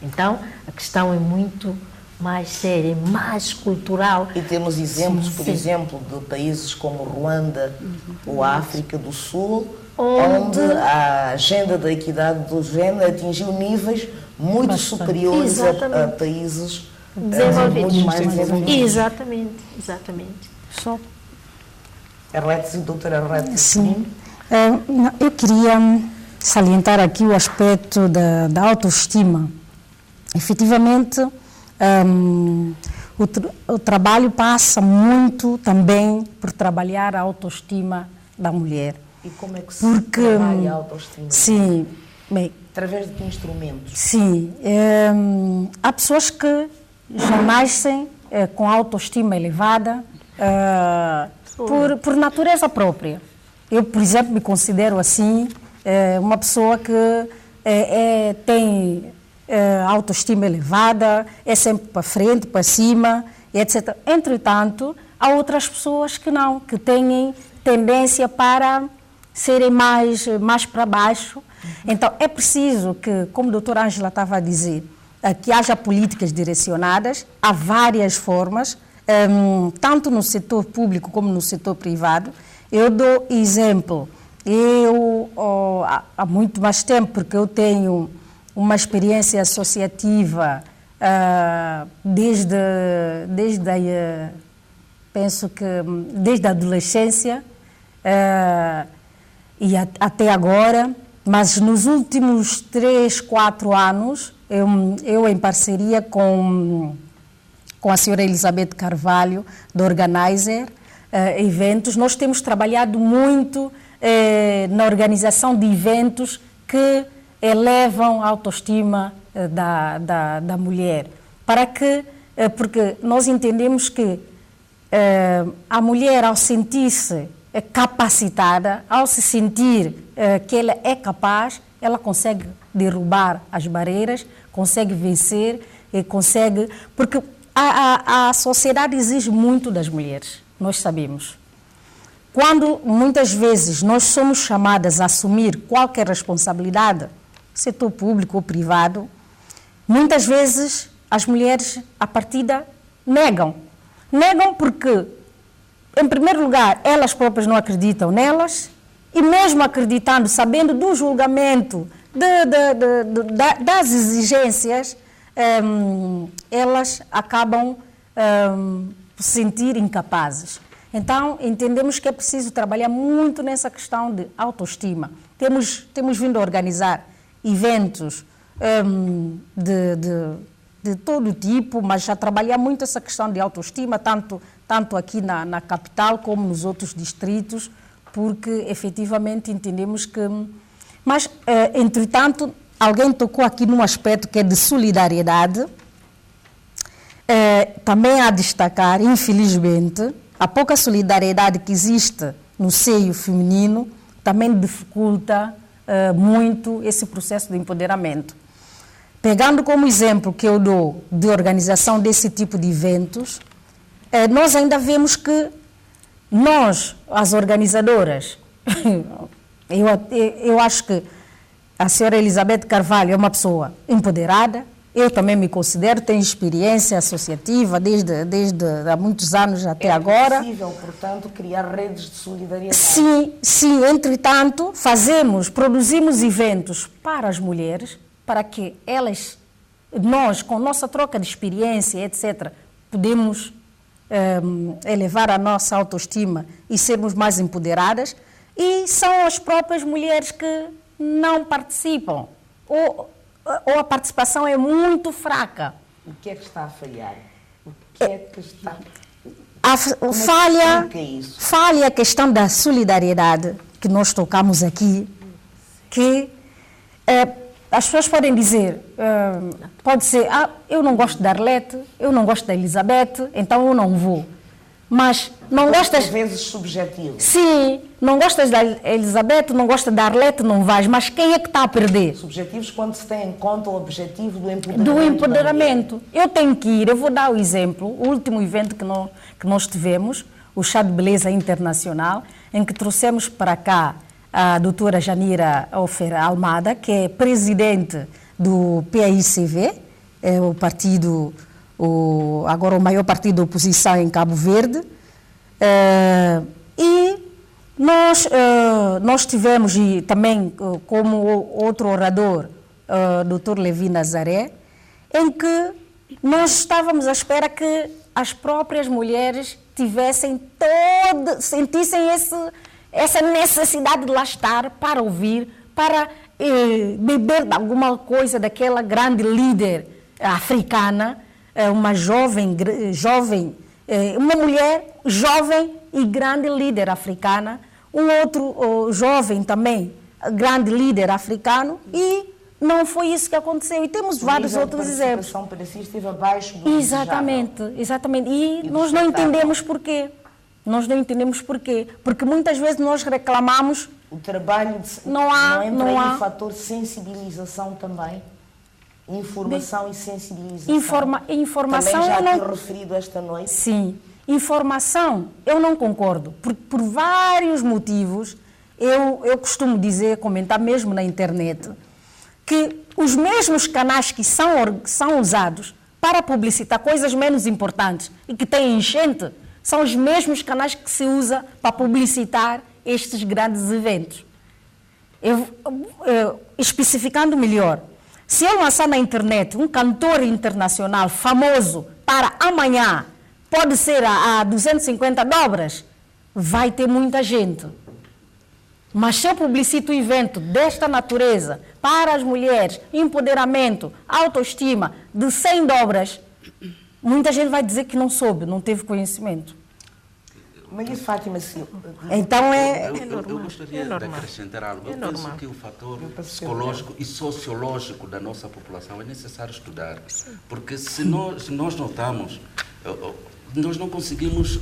Então, a questão é muito mais séria, mais cultural. E temos exemplos, por exemplo, de países como Ruanda ou a África do Sul, onde a agenda da equidade do género atingiu níveis muito superiores a países desenvolvidos. Muito mais desenvolvidos. Exatamente. Só. Doutora Arlete. Sim. Eu queria salientar aqui o aspecto da autoestima. Efetivamente, o trabalho passa muito também por trabalhar a autoestima da mulher. E como é que se trabalha a autoestima? Sim, Bem, através de que instrumentos? Sim, há pessoas que já nascem com autoestima elevada por natureza própria. Eu, por exemplo, me considero assim, uma pessoa que tem autoestima elevada, é sempre para frente, para cima, etc. Entretanto, há outras pessoas que não, que têm tendência para serem mais para baixo. Então, é preciso que, como a doutora Ângela estava a dizer, que haja políticas direcionadas, há várias formas, tanto no setor público como no setor privado. Eu dou exemplo, há muito mais tempo, porque eu tenho uma experiência associativa desde a adolescência e até agora, mas nos últimos 3, 4 anos, eu em parceria com a senhora Elizabeth Carvalho, da Organizer Eventos, nós temos trabalhado muito na organização de eventos que elevam a autoestima da mulher. Porque nós entendemos que a mulher, ao sentir-se capacitada, ao se sentir que ela é capaz, ela consegue derrubar as barreiras, consegue vencer, consegue... Porque a sociedade exige muito das mulheres, nós sabemos. Quando, muitas vezes, nós somos chamadas a assumir qualquer responsabilidade, setor público ou privado, muitas vezes as mulheres, à partida, negam. Negam porque, em primeiro lugar, elas próprias não acreditam nelas, e mesmo acreditando, sabendo do julgamento, das exigências, elas acabam por se sentir incapazes. Então, entendemos que é preciso trabalhar muito nessa questão de autoestima. Temos vindo a organizar eventos de todo tipo, mas já trabalhar muito essa questão de autoestima, tanto aqui na capital como nos outros distritos, porque efetivamente entendemos que... Mas, entretanto, alguém tocou aqui num aspecto que é de solidariedade. Também há a destacar, infelizmente, a pouca solidariedade que existe no seio feminino também dificulta muito esse processo de empoderamento. Pegando como exemplo que eu dou de organização desse tipo de eventos, nós ainda vemos que nós, as organizadoras, eu acho que a senhora Elizabeth Carvalho é uma pessoa empoderada, eu também me considero, tenho experiência associativa desde há muitos anos até agora. É possível, portanto, criar redes de solidariedade. Sim, entretanto, produzimos eventos para as mulheres, para que nós, com nossa troca de experiência, etc., podemos elevar a nossa autoestima e sermos mais empoderadas, e são as próprias mulheres que não participam, ou a participação é muito fraca. O que é que está a falhar? O que é que está... Falha a questão da solidariedade que nós tocamos aqui, que as pessoas podem dizer, pode ser, eu não gosto da Arlete, eu não gosto da Elizabeth, então eu não vou. Mas não gostas... Às vezes subjetivo. Sim, não gostas da Elizabeth, não gostas da Arlete, não vais. Mas quem é que está a perder? Subjetivos quando se tem em conta o objetivo do empoderamento. Do empoderamento. Eu tenho que ir, eu vou dar o exemplo, o último evento que nós tivemos, o Chá de Beleza Internacional, em que trouxemos para cá a doutora Janira Ofer Almada, que é presidente do PAICV, o partido... agora o maior partido da oposição em Cabo Verde, e nós tivemos, e também como outro orador, Dr. Levi Nazaré, em que nós estávamos à espera que as próprias mulheres sentissem essa necessidade de lá estar para ouvir, para beber de alguma coisa daquela grande líder africana, uma uma mulher jovem e grande líder africana, um outro jovem também grande líder africano e não foi isso que aconteceu. E temos vários outros exemplos. A participação para si esteve abaixo do Exatamente. E nós não entendemos porquê. Nós não entendemos porquê. Porque muitas vezes nós reclamamos... O trabalho não há um fator de sensibilização também? Informação e sensibilização? Informação... Também já tinha referido esta noite? Sim. Informação, eu não concordo. Por vários motivos, eu costumo dizer, comentar mesmo na internet, que os mesmos canais que são usados para publicitar coisas menos importantes e que têm enchente, são os mesmos canais que se usa para publicitar estes grandes eventos. Especificando melhor, se eu lançar na internet um cantor internacional famoso para amanhã, pode ser a 250 dobras, vai ter muita gente. Mas se eu publicito um evento desta natureza para as mulheres, empoderamento, autoestima, de 100 dobras, muita gente vai dizer que não soube, não teve conhecimento. Mas isso, Fátima, então eu gostaria de acrescentar algo. Eu penso que o fator psicológico e sociológico da nossa população é necessário estudar. Porque se nós notamos, nós não conseguimos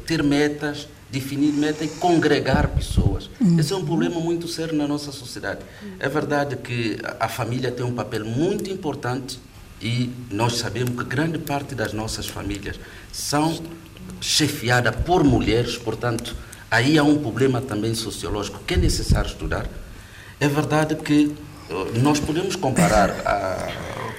ter metas, definir metas e congregar pessoas. Esse é um problema muito sério na nossa sociedade. É verdade que a família tem um papel muito importante e nós sabemos que grande parte das nossas famílias são chefiadas por mulheres, portanto, aí há um problema também sociológico que é necessário estudar. É verdade que nós podemos comparar,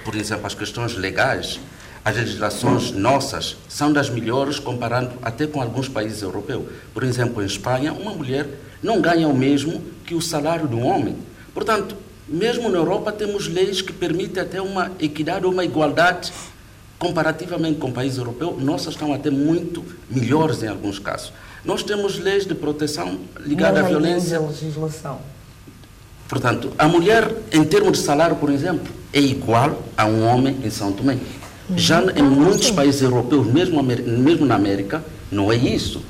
por exemplo, as questões legais. As legislações nossas são das melhores comparando até com alguns países europeus. Por exemplo, em Espanha, uma mulher não ganha o mesmo que o salário de um homem. Portanto, mesmo na Europa temos leis que permitem até uma equidade ou uma igualdade comparativamente com países europeus. Nossas estão até muito melhores em alguns casos. Nós temos leis de proteção ligadas à violência. Legislação. Portanto, a mulher, em termos de salário, por exemplo, é igual a um homem em São Tomé. Já em muitos países europeus, mesmo na América, não é isso.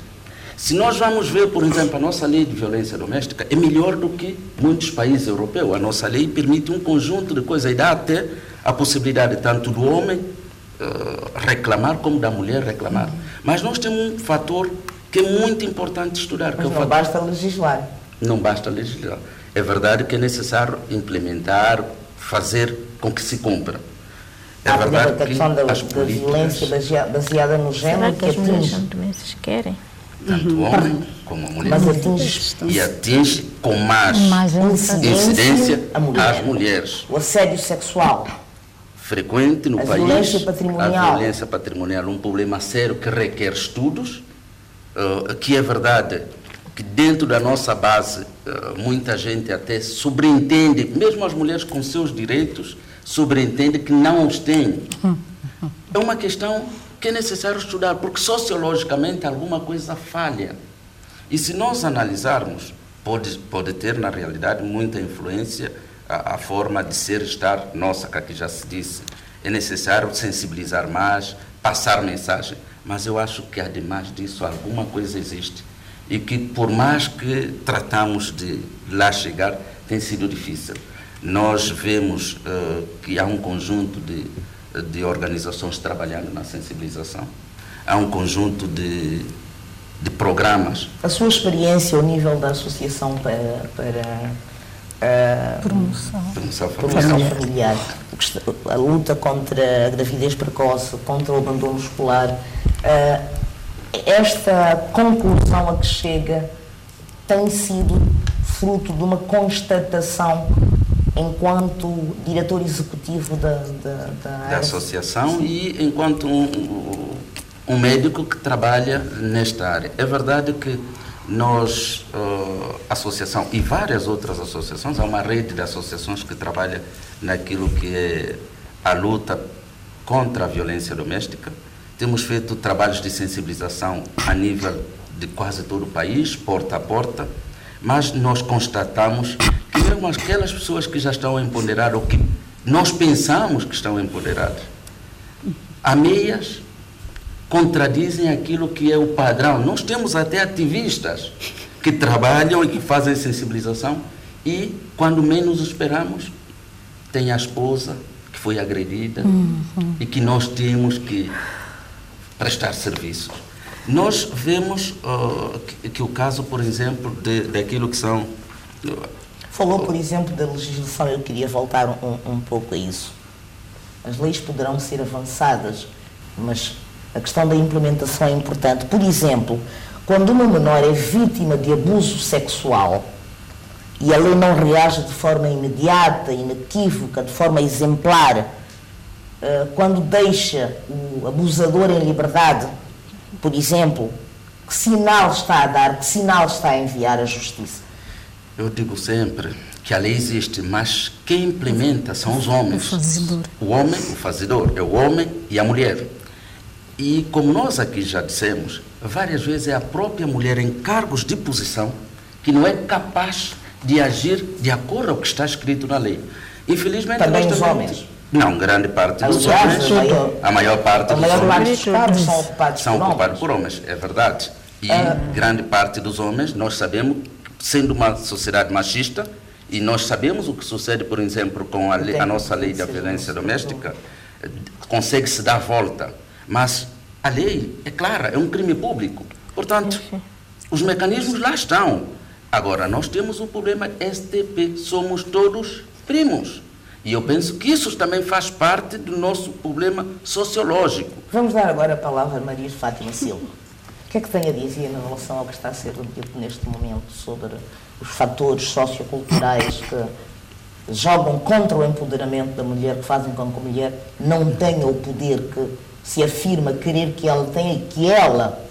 Se nós vamos ver, por exemplo, a nossa lei de violência doméstica, é melhor do que muitos países europeus. A nossa lei permite um conjunto de coisas e dá até a possibilidade tanto do homem reclamar como da mulher reclamar. Mas nós temos um fator que é muito importante estudar. Mas não basta legislar. Não basta legislar. É verdade que é necessário implementar, fazer com que se cumpra. É verdade a questão da violência baseada no género que as mulheres santomenses querem. Tanto o homem como a mulher. Mas atinge, e atinge com mais incidência às mulheres. O assédio sexual. Frequente no país. Violência patrimonial. A violência patrimonial, um problema sério que requer estudos, que é verdade que dentro da nossa base muita gente até sobreentende, mesmo as mulheres com seus direitos, sobreentende que não os têm. É uma questão que é necessário estudar, porque sociologicamente alguma coisa falha. E se nós analisarmos, pode ter na realidade muita influência a forma de ser e estar nossa, que aqui já se disse. É necessário sensibilizar mais, passar mensagem, mas eu acho que ademais disso alguma coisa existe e que por mais que tratamos de lá chegar, tem sido difícil. Nós vemos que há um conjunto de organizações trabalhando na sensibilização, há um conjunto de programas. A sua experiência ao nível da Associação para Promoção familiar, a luta contra a gravidez precoce, contra o abandono escolar, esta conclusão a que chega tem sido fruto de uma constatação enquanto diretor executivo da associação e enquanto um médico que trabalha nesta área. É verdade que nós, associação e várias outras associações, há uma rede de associações que trabalha naquilo que é a luta contra a violência doméstica. Temos feito trabalhos de sensibilização a nível de quase todo o país, porta a porta, mas nós constatamos que mesmo aquelas pessoas que já estão empoderadas, ou que nós pensamos que estão empoderadas, a meias contradizem aquilo que é o padrão. Nós temos até ativistas que trabalham e que fazem sensibilização E, quando menos esperamos, tem a esposa que foi agredida e que nós temos que prestar serviços. Nós vemos que o caso, por exemplo, daquilo que são... Falou, por exemplo, da legislação, eu queria voltar um pouco a isso. As leis poderão ser avançadas, mas a questão da implementação é importante. Por exemplo, quando uma menor é vítima de abuso sexual e a lei não reage de forma imediata, inequívoca, de forma exemplar, quando deixa o abusador em liberdade, por exemplo, que sinal está a dar, que sinal está a enviar à justiça? Eu digo sempre que a lei existe, mas quem implementa são os homens. O homem, o fazedor, é o homem e a mulher. E como nós aqui já dissemos, várias vezes é a própria mulher em cargos de posição que não é capaz de agir de acordo com o que está escrito na lei. Infelizmente, também os homens? Não, grande parte dos homens. A maior parte dos homens são ocupados por homens, é verdade. E grande parte dos homens, nós sabemos, sendo uma sociedade machista, e nós sabemos o que sucede, por exemplo, com a nossa lei da violência doméstica, consegue-se dar volta. Mas a lei é clara, é um crime público. Portanto, os mecanismos lá estão. Agora, nós temos um problema STP, somos todos primos. E eu penso que isso também faz parte do nosso problema sociológico. Vamos dar agora a palavra a Maria Fátima Silva. O que é que tem a dizer em relação ao que está a ser dito neste momento sobre os fatores socioculturais que jogam contra o empoderamento da mulher, que fazem com que a mulher não tenha o poder que se afirma querer que ela tenha e que ela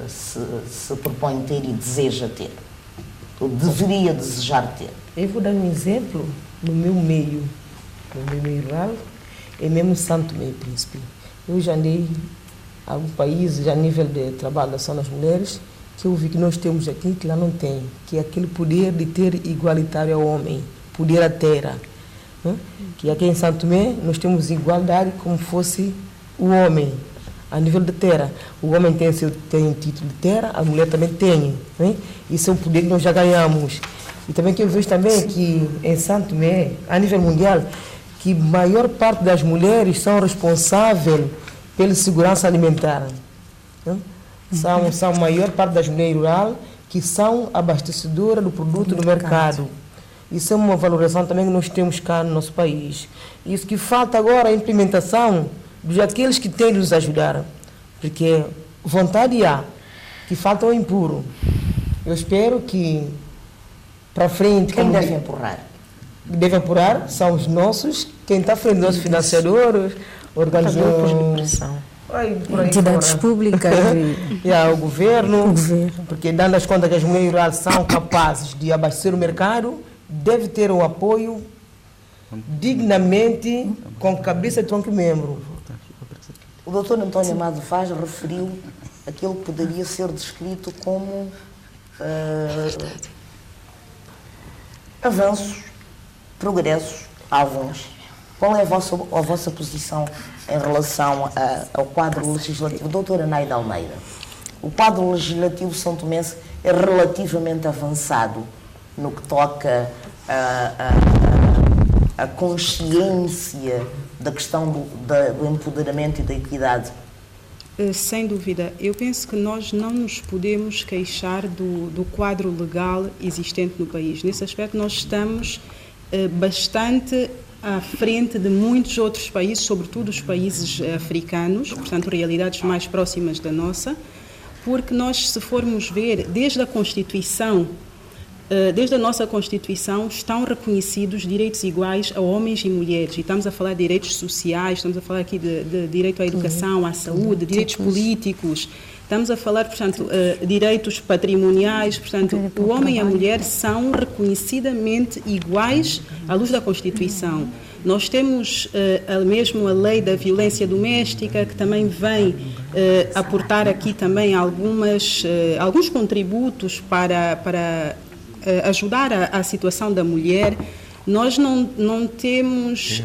se propõe ter e deseja ter, ou deveria desejar ter? Eu vou dar um exemplo no meu meio rural, é mesmo Santo Tomé e Príncipe. Eu já andei a alguns países a nível de trabalho das mulheres, que eu vi que nós temos aqui que lá não tem, que é aquele poder de ter igualitário ao homem, poder à terra. Né? Que aqui em Santo Tomé nós temos igualdade como fosse o homem, a nível de terra. O homem tem título de terra, a mulher também tem. Né? Isso é um poder que nós já ganhamos. E também que eu vejo também que em Santo Tomé, a nível mundial, que a maior parte das mulheres são responsáveis pela segurança alimentar. Né? São a maior parte das mulheres rurais que são abastecedoras do produto no mercado. Isso é uma valorização também que nós temos cá no nosso país. Isso que falta agora é a implementação dos aqueles que têm de nos ajudar. Porque vontade há, que falta o impuro. Eu espero que para frente... Quem deve empurrar? Deve empurrar são os nossos, quem está à frente, nossos financiadores, organizações, entidades públicas e o governo, porque dando as contas que as mulheres rurais são capazes de abastecer o mercado, deve ter o apoio dignamente, com cabeça de tronco e membro. O doutor António Amado Vaz referiu aquilo que poderia ser descrito como avanços, progressos, alguns. Qual é a vossa posição em relação ao quadro legislativo? Doutora Naida Almeida, o quadro legislativo são-tomense é relativamente avançado no que toca a consciência da questão do empoderamento e da equidade? Sem dúvida. Eu penso que nós não nos podemos queixar do quadro legal existente no país. Nesse aspecto, nós estamos bastante à frente de muitos outros países, sobretudo os países africanos, portanto, realidades mais próximas da nossa, porque nós, se formos ver, desde a Constituição, desde a nossa Constituição, estão reconhecidos direitos iguais a homens e mulheres. E estamos a falar de direitos sociais, estamos a falar aqui de direito à educação, à saúde, direitos políticos. Estamos a falar, portanto, direitos patrimoniais. Portanto, o homem e a mulher são reconhecidamente iguais à luz da Constituição. Nós temos mesmo a lei da violência doméstica, que também vem aportar aqui também alguns contributos para ajudar a situação da mulher. Nós não temos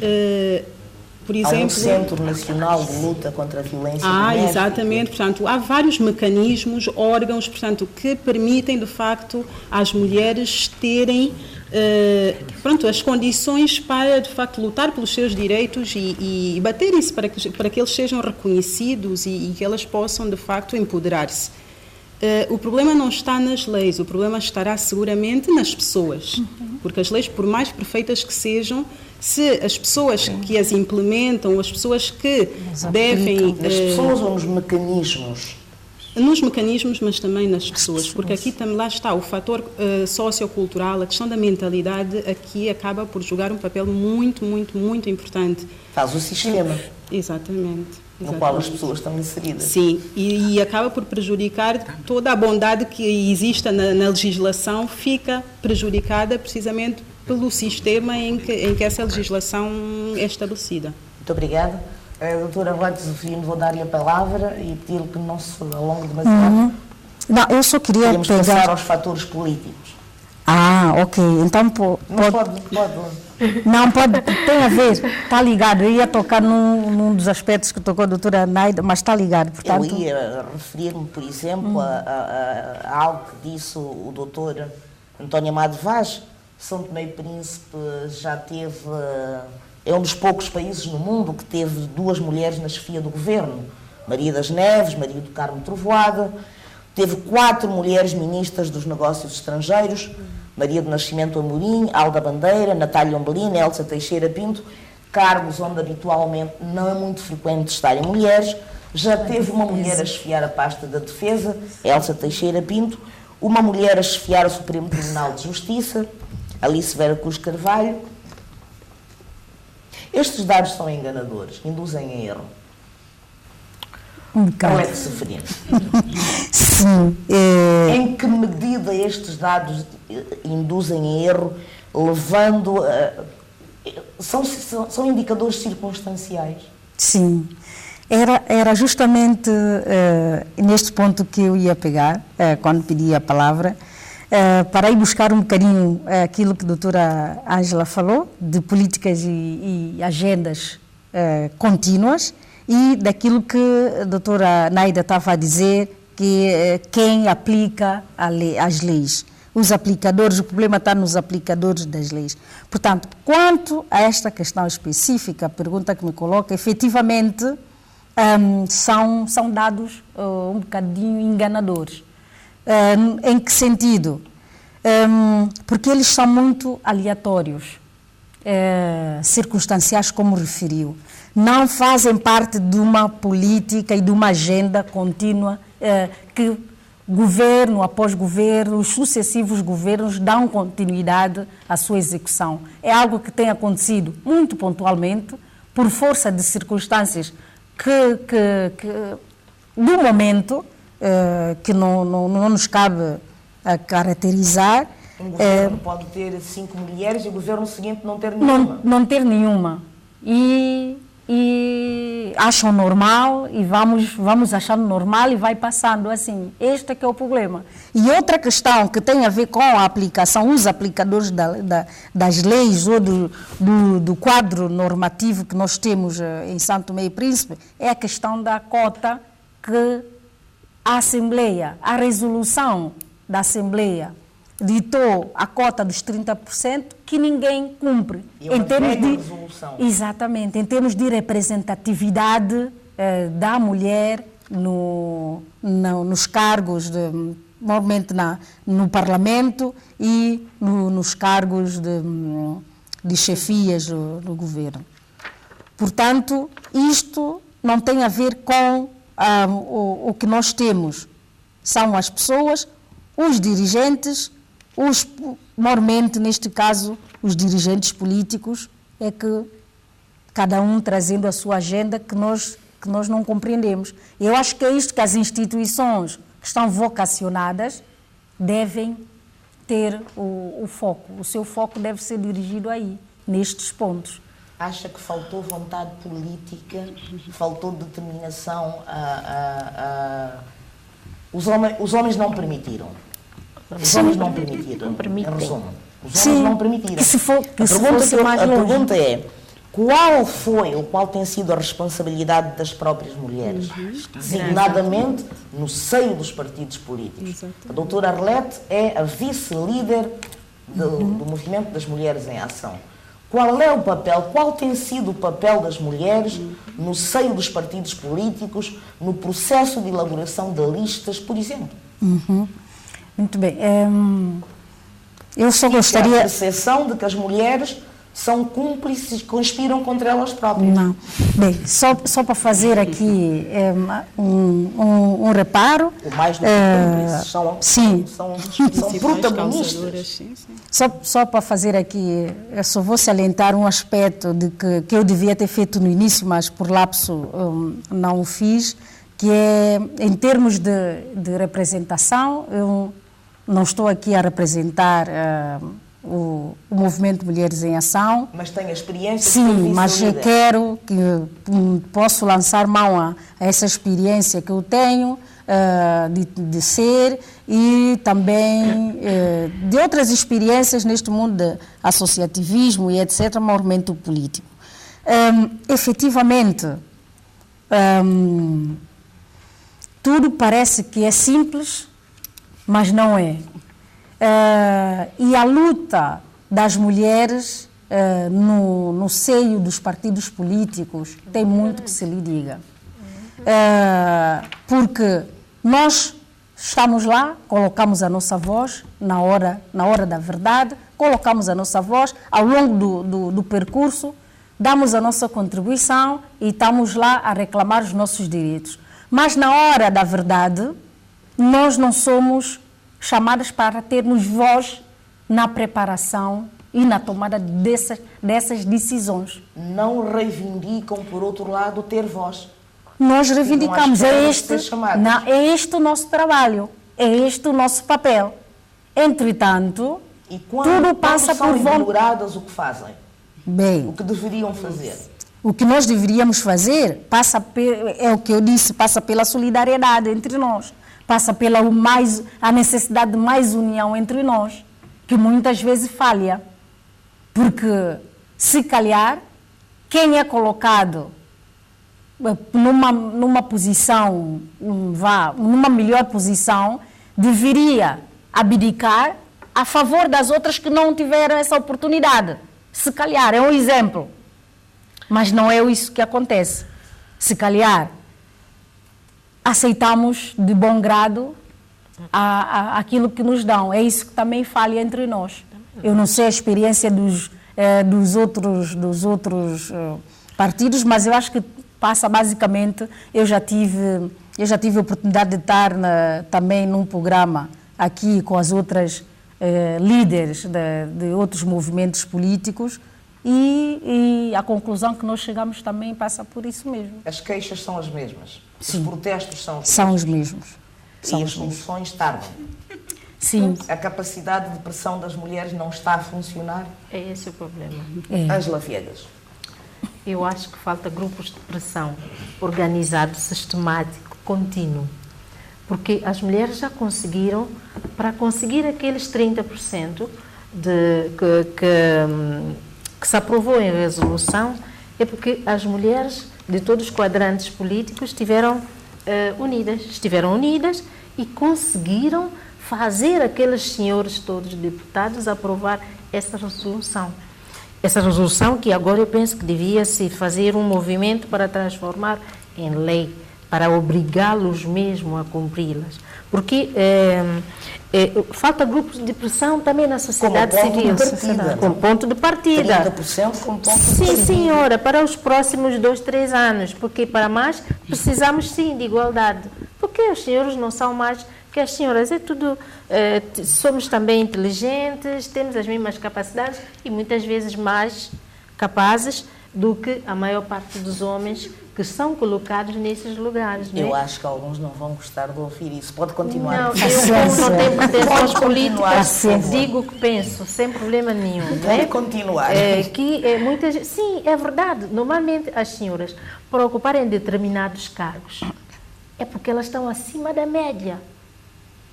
por exemplo... Há um Centro Nacional de Luta contra a Violência Doméstica. Exatamente. Portanto, há vários mecanismos, órgãos, portanto, que permitem, de facto, às mulheres terem as condições para, de facto, lutar pelos seus direitos e baterem-se para que eles sejam reconhecidos e que elas possam, de facto, empoderar-se. O problema não está nas leis, o problema estará seguramente nas pessoas, porque as leis, por mais perfeitas que sejam, se as pessoas que as implementam, as pessoas que devem... Nas pessoas ou nos mecanismos? Nos mecanismos, mas também nas pessoas, porque aqui também lá está o fator sociocultural, a questão da mentalidade aqui acaba por jogar um papel muito, muito, muito importante. Faz o sistema. Exatamente. No qual as pessoas estão inseridas. Sim, e acaba por prejudicar toda a bondade que exista na legislação, fica prejudicada precisamente pelo sistema em que essa legislação é estabelecida. Muito obrigada. Doutora Rote Zofino, vou dar-lhe a palavra e pedir-lhe que não se alongue demasiado. Não, eu só queria Podemos passar aos fatores políticos. Ok. Então Não pode. Não, tem a ver, está ligado. Eu ia tocar num dos aspectos que tocou a doutora Naida, mas está ligado. Portanto... Eu ia referir-me, por exemplo, a algo que disse o doutor António Amado Vaz. São Tomé e Príncipe já teve... É um dos poucos países no mundo que teve 2 mulheres na chefia do governo. Maria das Neves, Maria do Carmo Trovoada. Teve 4 mulheres ministras dos negócios estrangeiros. Maria do Nascimento Amorim, Alda Bandeira, Natália Ombelina, Elsa Teixeira Pinto, cargos onde habitualmente não é muito frequente estarem mulheres. Já teve uma mulher a chefiar a pasta da Defesa, Elsa Teixeira Pinto, uma mulher a chefiar o Supremo Tribunal de Justiça, Alice Vera Cruz Carvalho. Estes dados são enganadores, induzem em erro. Qual é que se referia? Sim. Em que medida estes dados induzem em erro, levando são indicadores circunstanciais? Sim. Era justamente neste ponto que eu ia pegar, quando pedi a palavra, para ir buscar um bocadinho aquilo que a doutora Ângela falou, de políticas e agendas contínuas, e daquilo que a doutora Naida estava a dizer, que quem aplica as leis. Os aplicadores, o problema está nos aplicadores das leis. Portanto, quanto a esta questão específica, a pergunta que me coloca, efetivamente, são dados um bocadinho enganadores. Em que sentido? Porque eles são muito aleatórios, circunstanciais, como referiu. Não fazem parte de uma política e de uma agenda contínua que governo após governo, os sucessivos governos dão continuidade à sua execução. É algo que tem acontecido muito pontualmente, por força de circunstâncias do momento, que não nos cabe caracterizar. Um governo pode ter 5 mulheres e o governo seguinte não ter nenhuma. Não ter nenhuma. E acham normal, e vamos achando normal e vai passando assim. Este é que é o problema. E outra questão que tem a ver com a aplicação, os aplicadores das leis ou do quadro normativo que nós temos em São Tomé e Príncipe, é a questão da cota que a Assembleia, a resolução da Assembleia, ditou a cota dos 30% que ninguém cumpre. E em termos de resolução. Exatamente, em termos de representatividade da mulher nos cargos, normalmente no Parlamento e nos cargos de chefias do governo. Portanto, isto não tem a ver com o que nós temos. São as pessoas, os dirigentes, normalmente, neste caso, os dirigentes políticos, é que cada um trazendo a sua agenda que nós não compreendemos. Eu acho que é isto que as instituições que estão vocacionadas devem ter o foco. O seu foco deve ser dirigido aí, nestes pontos. Acha que faltou vontade política, faltou determinação? Os homens não permitiram. Os homens não permitiram. Em resumo, os homens não permitiram. A pergunta é, qual foi ou qual tem sido a responsabilidade das próprias mulheres, designadamente no seio dos partidos políticos. Exatamente. A doutora Arlete é a vice-líder do Movimento das Mulheres em Ação. Qual é o papel, qual tem sido o papel das mulheres no seio dos partidos políticos, no processo de elaboração de listas, por exemplo? Muito bem. Eu só A gostaria... percepção de que as mulheres são cúmplices, conspiram contra elas próprias. Não. Bem, só para fazer aqui um reparo. O mais do que cúmplices, são Principais protagonistas. causadoras, sim. Só para fazer aqui, eu só vou salientar um aspecto de que eu devia ter feito no início, mas por lapso não o fiz, que é, em termos de representação, eu não estou aqui a representar o Movimento Mulheres em Ação. Mas tem a experiência. Sim, mas eu quero que posso lançar mão a essa experiência que eu tenho de ser e também de outras experiências neste mundo de associativismo e etc., movimento político. Efetivamente, tudo parece que é simples, mas não é. E a luta das mulheres no seio dos partidos políticos tem muito que se lhe diga. Porque nós estamos lá, colocamos a nossa voz na hora da verdade, colocamos a nossa voz ao longo do percurso, damos a nossa contribuição e estamos lá a reclamar os nossos direitos. Mas na hora da verdade, nós não somos chamadas para termos voz na preparação e na tomada dessas decisões. Não reivindicam, por outro lado, ter voz. Nós reivindicamos, é este o nosso trabalho, é este o nosso papel. Entretanto, e quando passa são por ignoradas, o que fazem? Bem, o que deveriam fazer? O que nós deveríamos fazer é o que eu disse, passa pela solidariedade entre nós. Passa pela a necessidade de mais união entre nós, que muitas vezes falha. Porque, se calhar, quem é colocado numa posição, numa melhor posição, deveria abdicar a favor das outras que não tiveram essa oportunidade. Se calhar, é um exemplo. Mas não é isso que acontece. Se calhar, aceitamos de bom grado aquilo que nos dão. É isso que também falha entre nós. Eu não sei a experiência dos outros partidos, mas eu acho que passa basicamente... Eu já tive a oportunidade de estar também num programa aqui com as outras líderes de outros movimentos políticos e a conclusão que nós chegamos também passa por isso mesmo. As queixas são as mesmas. Sim. Os protestos são os mesmos. E as soluções tardam. Sim. A capacidade de pressão das mulheres não está a funcionar. É esse o problema. Ângela Viegas. Eu acho que falta grupos de pressão organizado, sistemático, contínuo. Porque as mulheres já conseguiram, para conseguir aqueles 30% que se aprovou em resolução, é porque as mulheres de todos os quadrantes políticos estiveram unidas e conseguiram fazer aqueles senhores todos deputados aprovar essa resolução. Essa resolução que agora eu penso que devia-se fazer um movimento para transformar em lei, para obrigá-los mesmo a cumpri-las. Porque falta grupos de pressão também na sociedade civil. Como ponto de partida. 30% como ponto de partida. Sim, senhora, para os próximos 2-3 anos. Porque para mais precisamos sim de igualdade. Porque os senhores não são mais que as senhoras. É tudo. Somos também inteligentes, temos as mesmas capacidades e muitas vezes mais capazes do que a maior parte dos homens que são colocados nesses lugares. Eu acho que alguns não vão gostar de ouvir isso. Pode continuar. Não, eu como não tenho pretensões políticas, digo o que penso, sem problema nenhum. Pode continuar. Sim, é verdade. Normalmente as senhoras, para ocuparem determinados cargos, é porque elas estão acima da média.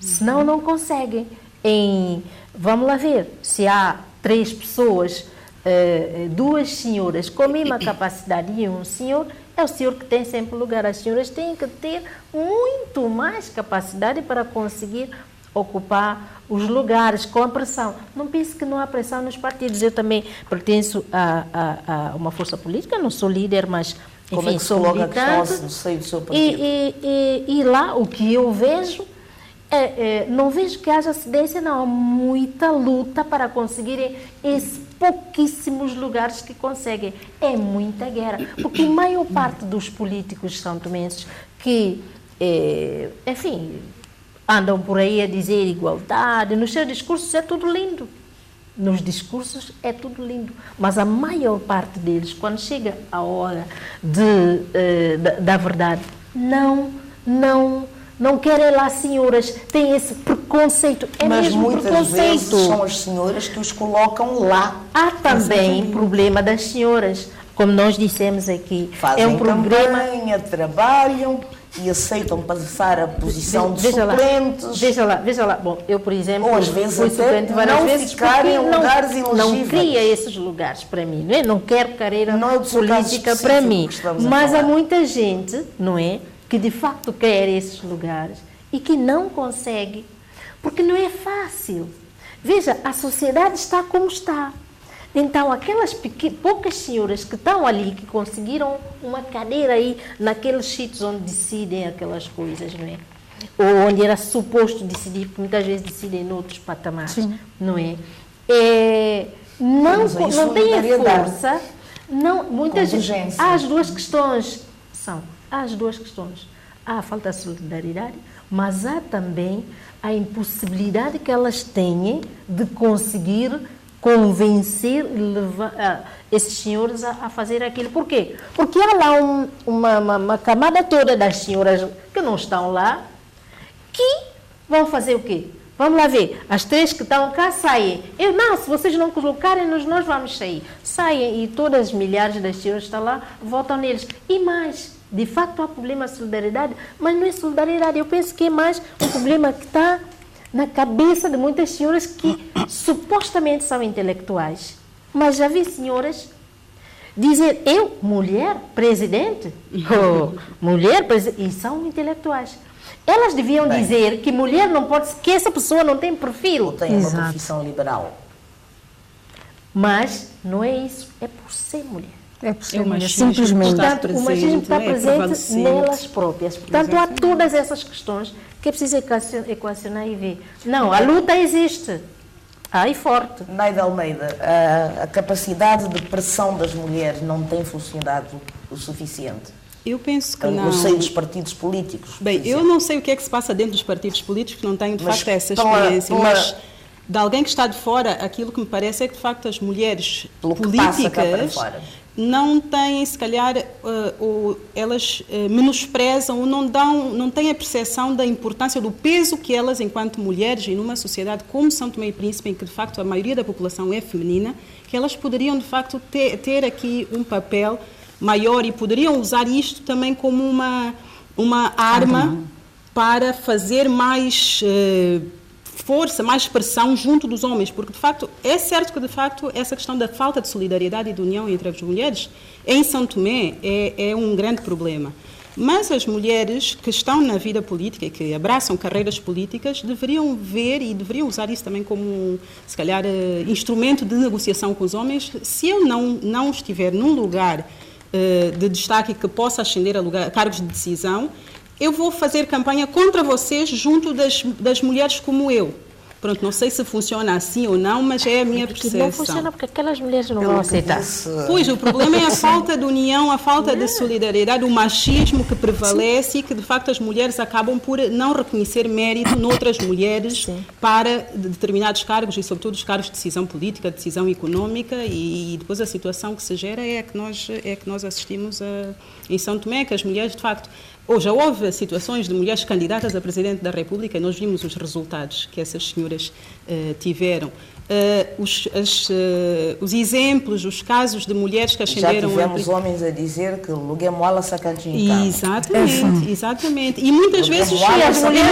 Senão não conseguem. Vamos lá ver, se há 3 pessoas duas senhoras com a mesma capacidade e um senhor, é o senhor que tem sempre lugar. As senhoras têm que ter muito mais capacidade para conseguir ocupar os lugares com a pressão. Não pense que não há pressão nos partidos. Eu também pertenço a uma força política, não sou líder, mas enfim, como é que se sou coloca militante. A questão no seio do seu partido? E lá o que eu vejo, não vejo que haja cedência, não. Há muita luta para conseguirem esses pouquíssimos lugares que conseguem. É muita guerra. Porque a maior parte dos políticos são-tomenses que, enfim, andam por aí a dizer igualdade, nos seus discursos é tudo lindo. Nos discursos é tudo lindo. Mas a maior parte deles, quando chega a hora da verdade, não querem lá senhoras, têm esse preconceito. Mas mesmo muitas preconceito. vezes são as senhoras que os colocam lá. Há também problema das senhoras, como nós dissemos aqui. Fazem é um problema. campanha, trabalham e aceitam passar a posição de suplentes. Veja lá. Bom, eu, por exemplo, ou às vezes fui até suplente várias vezes ficar em lugares elegíveis. Não queria esses lugares para mim, não é? Não quero carreira política para específico mim. que estamos a Mas há falar. muita gente, não é, que de facto quer esses lugares e que não consegue, porque não é fácil. Veja, a sociedade está como está. Então, aquelas poucas senhoras que estão ali, que conseguiram uma cadeira aí naqueles sítios onde decidem aquelas coisas, não é? Ou onde era suposto decidir, porque muitas vezes decidem noutros patamares, Sim. não é? Não tem a força, muitas vezes. Há as duas questões. Há as duas questões. Há a falta de solidariedade, mas há também a impossibilidade que elas têm de conseguir convencer e levar esses senhores a fazer aquilo. Por quê? Porque há lá uma camada toda das senhoras que não estão lá, que vão fazer o quê? Vamos lá ver, as três que estão cá saem. Se vocês não colocarem-nos, nós vamos sair. Saem e todas as milhares das senhoras que estão lá, votam neles. E mais, de facto há problema de solidariedade, mas não é solidariedade. Eu penso que é mais um problema que está na cabeça de muitas senhoras que supostamente são intelectuais. Mas já vi senhoras dizer, mulher presidente? Mulher presidente? E são intelectuais. Elas deviam dizer que mulher não pode, que essa pessoa não tem perfil. Tem uma profissão liberal. Mas não é isso, é por ser mulher. É por ser É o mulher, machismo simplesmente. Portanto, o machismo está presente prevalecente. nelas próprias. Portanto, há todas essas questões que é preciso equacionar e ver. Não, a luta existe. E forte. Naida Almeida, a capacidade de pressão das mulheres não tem funcionado o suficiente? Eu penso que No não. seio dos partidos políticos. Bem, eu não sei o que é que se passa dentro dos partidos políticos, não tenho de Mas facto essa pela- experiência, pela- mas de alguém que está de fora, aquilo que me parece é que de facto as mulheres Pelo que passa cá para políticas fora. não têm, se calhar, ou elas menosprezam ou não têm a percepção da importância, do peso que elas, enquanto mulheres, e numa sociedade como São Tomé e Príncipe, em que de facto a maioria da população é feminina, que elas poderiam de facto ter aqui um papel maior e poderiam usar isto também como uma arma para fazer mais força, mais pressão junto dos homens, porque de facto é certo que de facto essa questão da falta de solidariedade e de união entre as mulheres em São Tomé é um grande problema. Mas as mulheres que estão na vida política e que abraçam carreiras políticas deveriam ver e deveriam usar isso também como, se calhar, instrumento de negociação com os homens. Se eu não estiver num lugar de destaque que possa ascender a cargos de decisão, eu vou fazer campanha contra vocês junto das mulheres como eu. Pronto, não sei se funciona assim ou não, mas é a minha percepção. Não funciona porque aquelas mulheres não Pelo vão que aceitar. disse, Pois, o problema é a falta de união, a falta de solidariedade, o machismo que prevalece e que, de facto, as mulheres acabam por não reconhecer mérito noutras mulheres para determinados cargos e, sobretudo, os cargos de decisão política, de decisão económica e depois a situação que se gera é que nós assistimos em São Tomé, que as mulheres, de facto, já houve situações de mulheres candidatas a Presidente da República e nós vimos os resultados que essas senhoras tiveram. Os exemplos, os casos de mulheres que ascenderam... Já tivemos homens a dizer que lugué moala sacantinha. Exatamente. E muitas vezes as mulheres votaram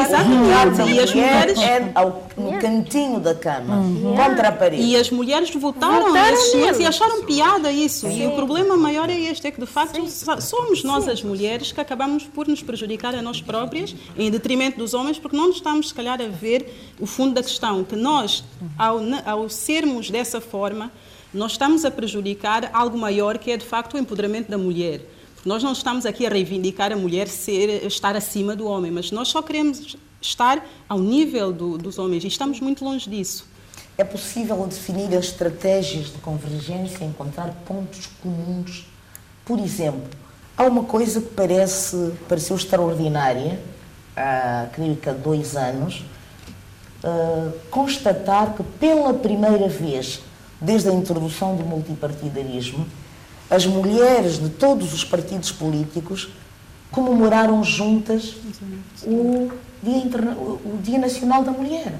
exatamente. E as mulheres... É no cantinho da cama, contra a parede. E as mulheres votaram esses senhores e acharam piada isso. Sim. E o problema maior é este, é que de facto somos nós as mulheres que acabamos por nos prejudicar a nós próprias, em detrimento dos homens, porque não estamos, se calhar, a ver o fundo da questão, que nós, ao sermos dessa forma, nós estamos a prejudicar algo maior, que é de facto o empoderamento da mulher. Nós não estamos aqui a reivindicar a mulher estar acima do homem, mas nós só queremos estar ao nível dos homens e estamos muito longe disso. É possível definir as estratégias de convergência, encontrar pontos comuns? Por exemplo, há uma coisa que pareceu extraordinária, creio que há 2 anos, constatar que pela primeira vez, desde a introdução do multipartidarismo, as mulheres de todos os partidos políticos comemoraram juntas o Dia Nacional da Mulher.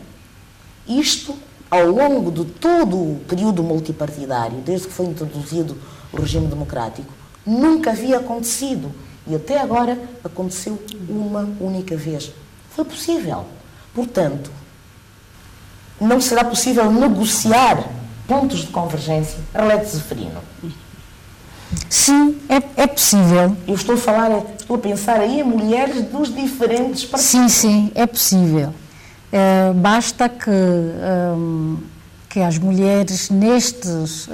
Isto, ao longo de todo o período multipartidário, desde que foi introduzido o regime democrático, nunca havia acontecido. E até agora aconteceu uma única vez. Foi possível. Portanto, não será possível negociar pontos de convergência? Arlete Zeferino. Sim, é possível. Eu estou a pensar aí em mulheres dos diferentes partidos. Sim, é possível. Basta que as mulheres nestas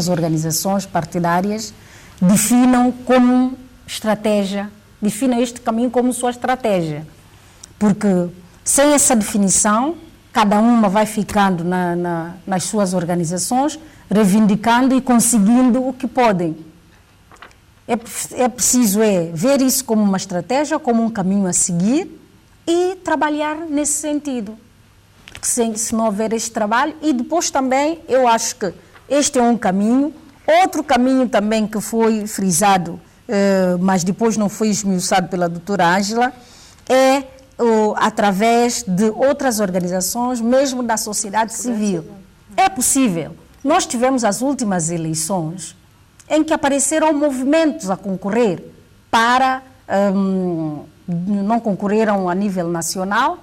organizações partidárias definam como estratégia, definam este caminho como sua estratégia. Porque sem essa definição, cada uma vai ficando nas suas organizações, reivindicando e conseguindo o que podem. É preciso ver isso como uma estratégia, como um caminho a seguir e trabalhar nesse sentido. Porque se não houver este trabalho, e depois também eu acho que este é um caminho. Outro caminho também que foi frisado, mas depois não foi esmiuçado pela doutora Ângela, é através de outras organizações, mesmo da sociedade civil. É possível. Nós tivemos as últimas eleições em que apareceram movimentos a concorrer não concorreram a nível nacional,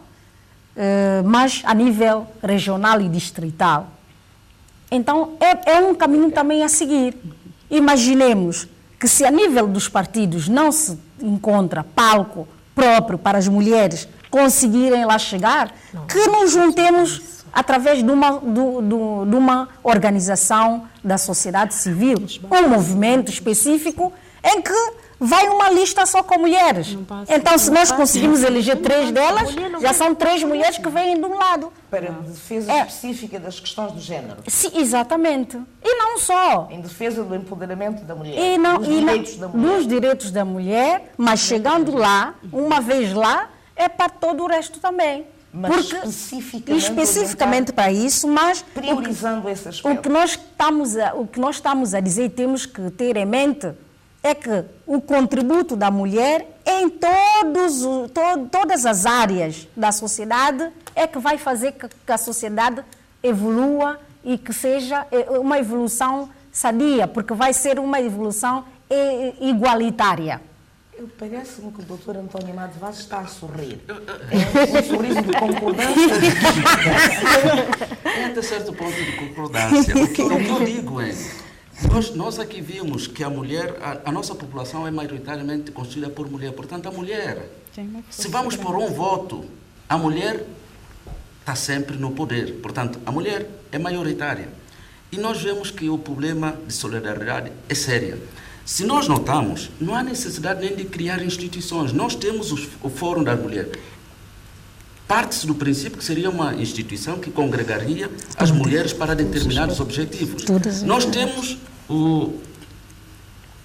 mas a nível regional e distrital. Então, é um caminho também a seguir. Imaginemos que se a nível dos partidos não se encontra palco próprio para as mulheres conseguirem lá chegar, que nos juntemos através de uma organização da sociedade civil, um movimento específico em que vai uma lista só com mulheres. Então, se nós conseguimos eleger 3 delas, já são 3 mulheres que vêm de um lado. Para defesa específica das questões do género. Sim, exatamente. E não só. Em defesa do empoderamento da mulher, dos direitos da mulher, mas chegando lá, uma vez lá, é para todo o resto também. Mas especificamente para isso, mas priorizando esse aspecto. O que nós estamos a dizer e temos que ter em mente é que o contributo da mulher em todas as áreas da sociedade é que vai fazer que a sociedade evolua e que seja uma evolução sadia, porque vai ser uma evolução igualitária. Parece-me que o doutor António Amado Vaz está a sorrir. É um sorriso de concordância. É até certo ponto de concordância. O que eu digo é, nós aqui vimos que a mulher, a nossa população é maioritariamente constituída por mulher. Portanto, a mulher, se vamos por um voto, a mulher está sempre no poder. Portanto, a mulher é maioritária. E nós vemos que o problema de solidariedade é sério. Se nós notamos, não há necessidade nem de criar instituições. Nós temos o Fórum da Mulher. Parte-se do princípio que seria uma instituição que congregaria as mulheres para determinados objetivos. Nós temos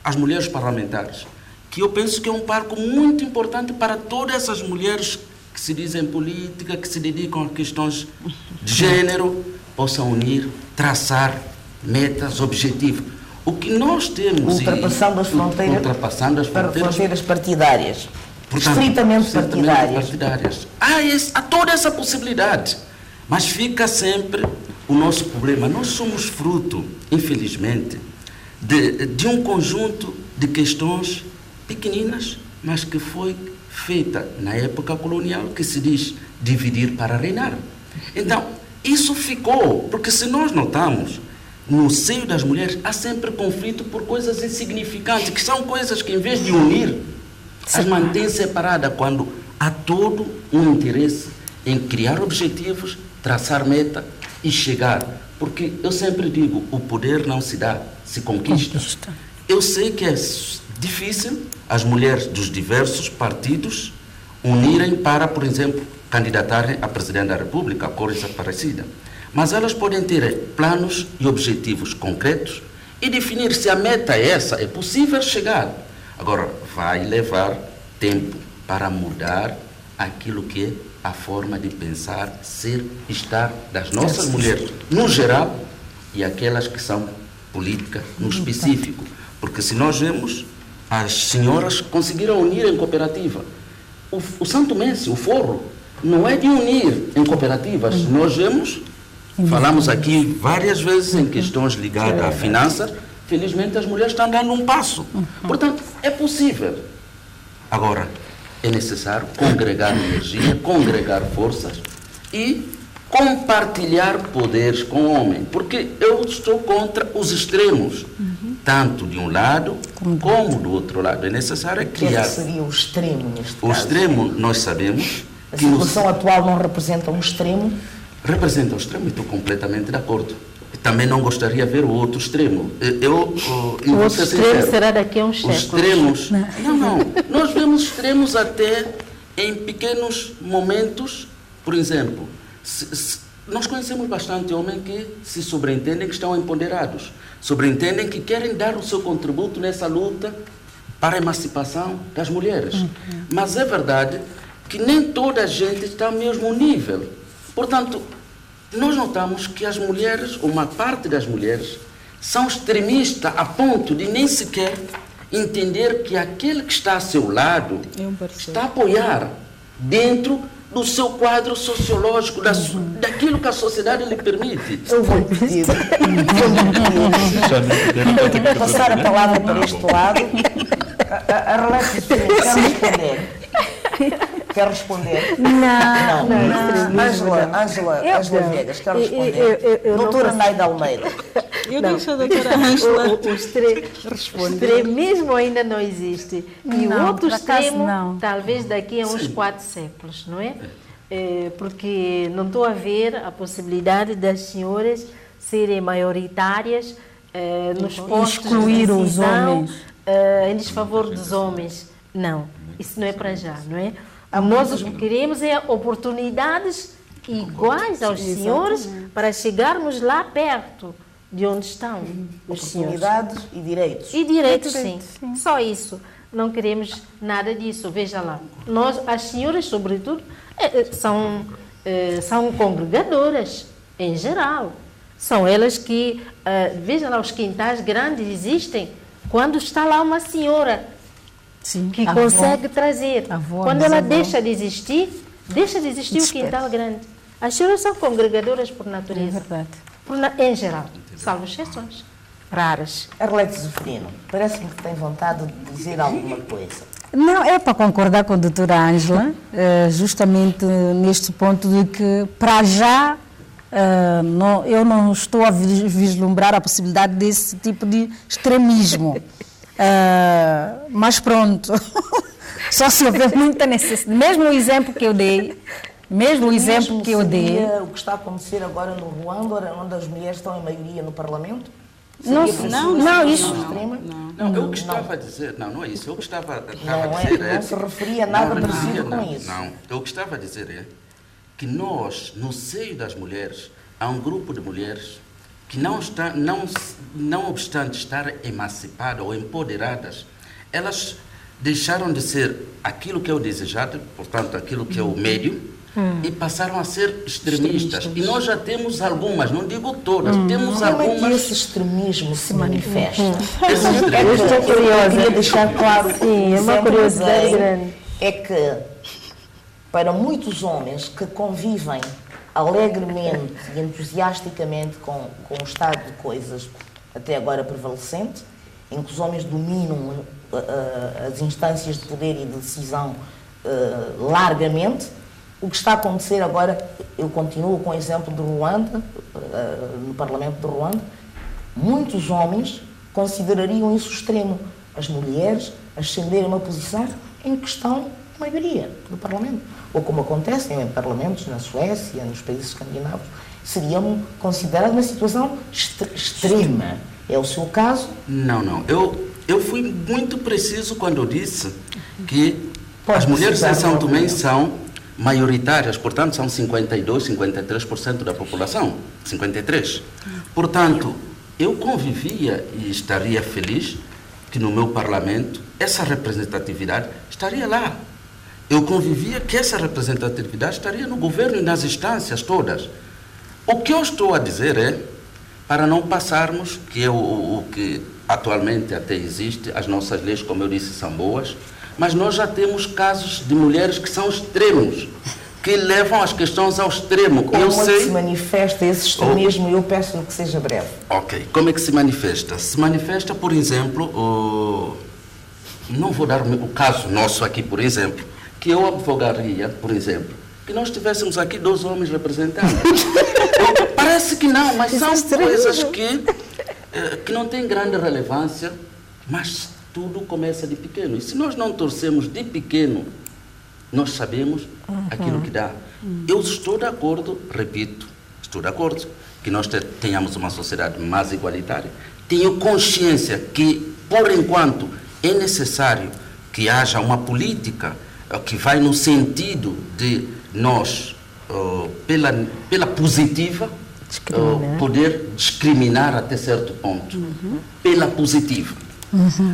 as mulheres parlamentares, que eu penso que é um palco muito importante para todas essas mulheres que se dizem política, que se dedicam a questões de gênero, possam unir, traçar metas, objetivos. O que nós temos... Ultrapassando as fronteiras partidárias. Portanto, estritamente partidárias. Há toda essa possibilidade. Mas fica sempre o nosso problema. Nós somos fruto, infelizmente, de um conjunto de questões pequeninas, mas que foi feita na época colonial, que se diz dividir para reinar. Então, isso ficou, porque se nós notamos, no seio das mulheres há sempre conflito por coisas insignificantes, que são coisas que, em vez de unir, as mantêm separadas, quando há todo um interesse em criar objetivos, traçar meta e chegar. Porque eu sempre digo, o poder não se dá, se conquista. Eu sei que é difícil as mulheres dos diversos partidos unirem para, por exemplo, candidatarem a presidente da República, coisa parecida. Mas elas podem ter planos e objetivos concretos e definir se a meta é essa, é possível chegar. Agora, vai levar tempo para mudar aquilo que é a forma de pensar, ser, estar das nossas mulheres no geral e aquelas que são políticas no específico. Porque se nós vemos, as senhoras conseguiram unir em cooperativa. O santomense, o forro, não é de unir em cooperativas. Nós vemos, falamos aqui várias vezes em questões ligadas à finança, felizmente as mulheres estão dando um passo. Portanto, é possível. Agora, é necessário congregar energia, congregar forças e compartilhar poderes com o homem. Porque eu estou contra os extremos, tanto de um lado como do outro lado. É necessário criar... O que seria o extremo neste caso? O extremo, nós sabemos... A situação atual não representa um extremo? Representa um extremo, e estou completamente de acordo. Também não gostaria de ver o outro extremo. O outro extremo será daqui a uns séculos. Os extremos... Não. Nós vemos extremos até em pequenos momentos. Por exemplo, nós conhecemos bastante homens que se sobreentendem que estão empoderados. Sobreentendem que querem dar o seu contributo nessa luta para a emancipação das mulheres. Mas é verdade que nem toda a gente está ao mesmo nível. Portanto, nós notamos que as mulheres, uma parte das mulheres, são extremistas a ponto de nem sequer entender que aquele que está ao seu lado está a apoiar dentro do seu quadro sociológico, daquilo que a sociedade lhe permite. Eu vou pedir. Passar a palavra para este lado. A Arlete, quer responder? Quer responder? Não. Ângela Viegas, quer responder? Doutora Naida Almeida. Eu deixo a doutora Ângela o extremismo ainda não existe. E o outro extremo, talvez daqui a uns 4 séculos, não é? Porque não estou a ver a possibilidade das senhoras serem maioritárias nos postos excluir de decisão, os homens em desfavor dos homens. Não, isso não é para já, não é? Nós o que queremos é oportunidades iguais aos senhores para chegarmos lá perto de onde estão os senhores. Oportunidades e direitos. E direitos, sim. Só isso. Não queremos nada disso. Veja lá. Nós, as senhoras, sobretudo, são congregadoras, em geral. São elas que, veja lá, os quintais grandes existem quando está lá uma senhora que consegue trazer. Quando ela deixa de existir o quintal grande. As senhoras são congregadoras por natureza. É verdade. Em geral, salvo exceções raras. Arlete Zeferino, parece-me que tem vontade de dizer alguma coisa. Não, é para concordar com a doutora Ângela, justamente neste ponto de que, para já, eu não estou a vislumbrar a possibilidade desse tipo de extremismo. Mas pronto, só se houver muita necessidade. Mesmo o exemplo que eu dei, o que está a acontecer agora no Ruanda, onde as mulheres estão em maioria no Parlamento? Não, eu que estava a dizer, não é isso. Eu que estava a dizer não se referia a nada parecido com isso. Não, eu que estava a dizer é que nós, no seio das mulheres, há um grupo de mulheres que não obstante estar emancipadas ou empoderadas, elas deixaram de ser aquilo que é o desejado, portanto, aquilo que é o médio, e passaram a ser extremistas. E nós já temos algumas, não digo todas, temos algumas... Como é que esse extremismo se manifesta? Eu estou curiosa. Queria deixar claro, sim, é uma curiosidade grande. É que, para muitos homens que convivem alegremente e entusiasticamente com o estado de coisas até agora prevalecente, em que os homens dominam as instâncias de poder e de decisão largamente, o que está a acontecer agora, eu continuo com o exemplo de Ruanda, no Parlamento de Ruanda, muitos homens considerariam isso extremo, as mulheres ascenderem a uma posição em que estão a maioria do Parlamento. Ou como acontece em parlamentos na Suécia, nos países escandinavos, seriam consideradas uma situação extrema. É o seu caso? Não. Eu fui muito preciso quando eu disse que as mulheres em São Tomé são maioritárias, portanto, são 52, 53% da população. 53%. Portanto, eu convivia e estaria feliz que no meu parlamento essa representatividade estaria lá. Eu convivia que essa representatividade estaria no governo e nas instâncias todas. O que eu estou a dizer é, para não passarmos, que é o que atualmente até existe, as nossas leis, como eu disse, são boas, mas nós já temos casos de mulheres que são extremos, que levam as questões ao extremo. Como se manifesta esse extremismo? Eu peço-lhe que seja breve. Ok. Como é que se manifesta? Se manifesta, por exemplo, não vou dar o caso nosso aqui, por exemplo, que eu advogaria, por exemplo, que nós tivéssemos aqui 2 homens representando. Parece que não, mas são coisas que não têm grande relevância, mas tudo começa de pequeno. E se nós não torcemos de pequeno, nós sabemos aquilo que dá. Eu estou de acordo, repito, estou de acordo que nós tenhamos uma sociedade mais igualitária. Tenho consciência que, por enquanto, é necessário que haja uma política que vai no sentido de nós, pela positiva, poder discriminar até certo ponto. Pela positiva.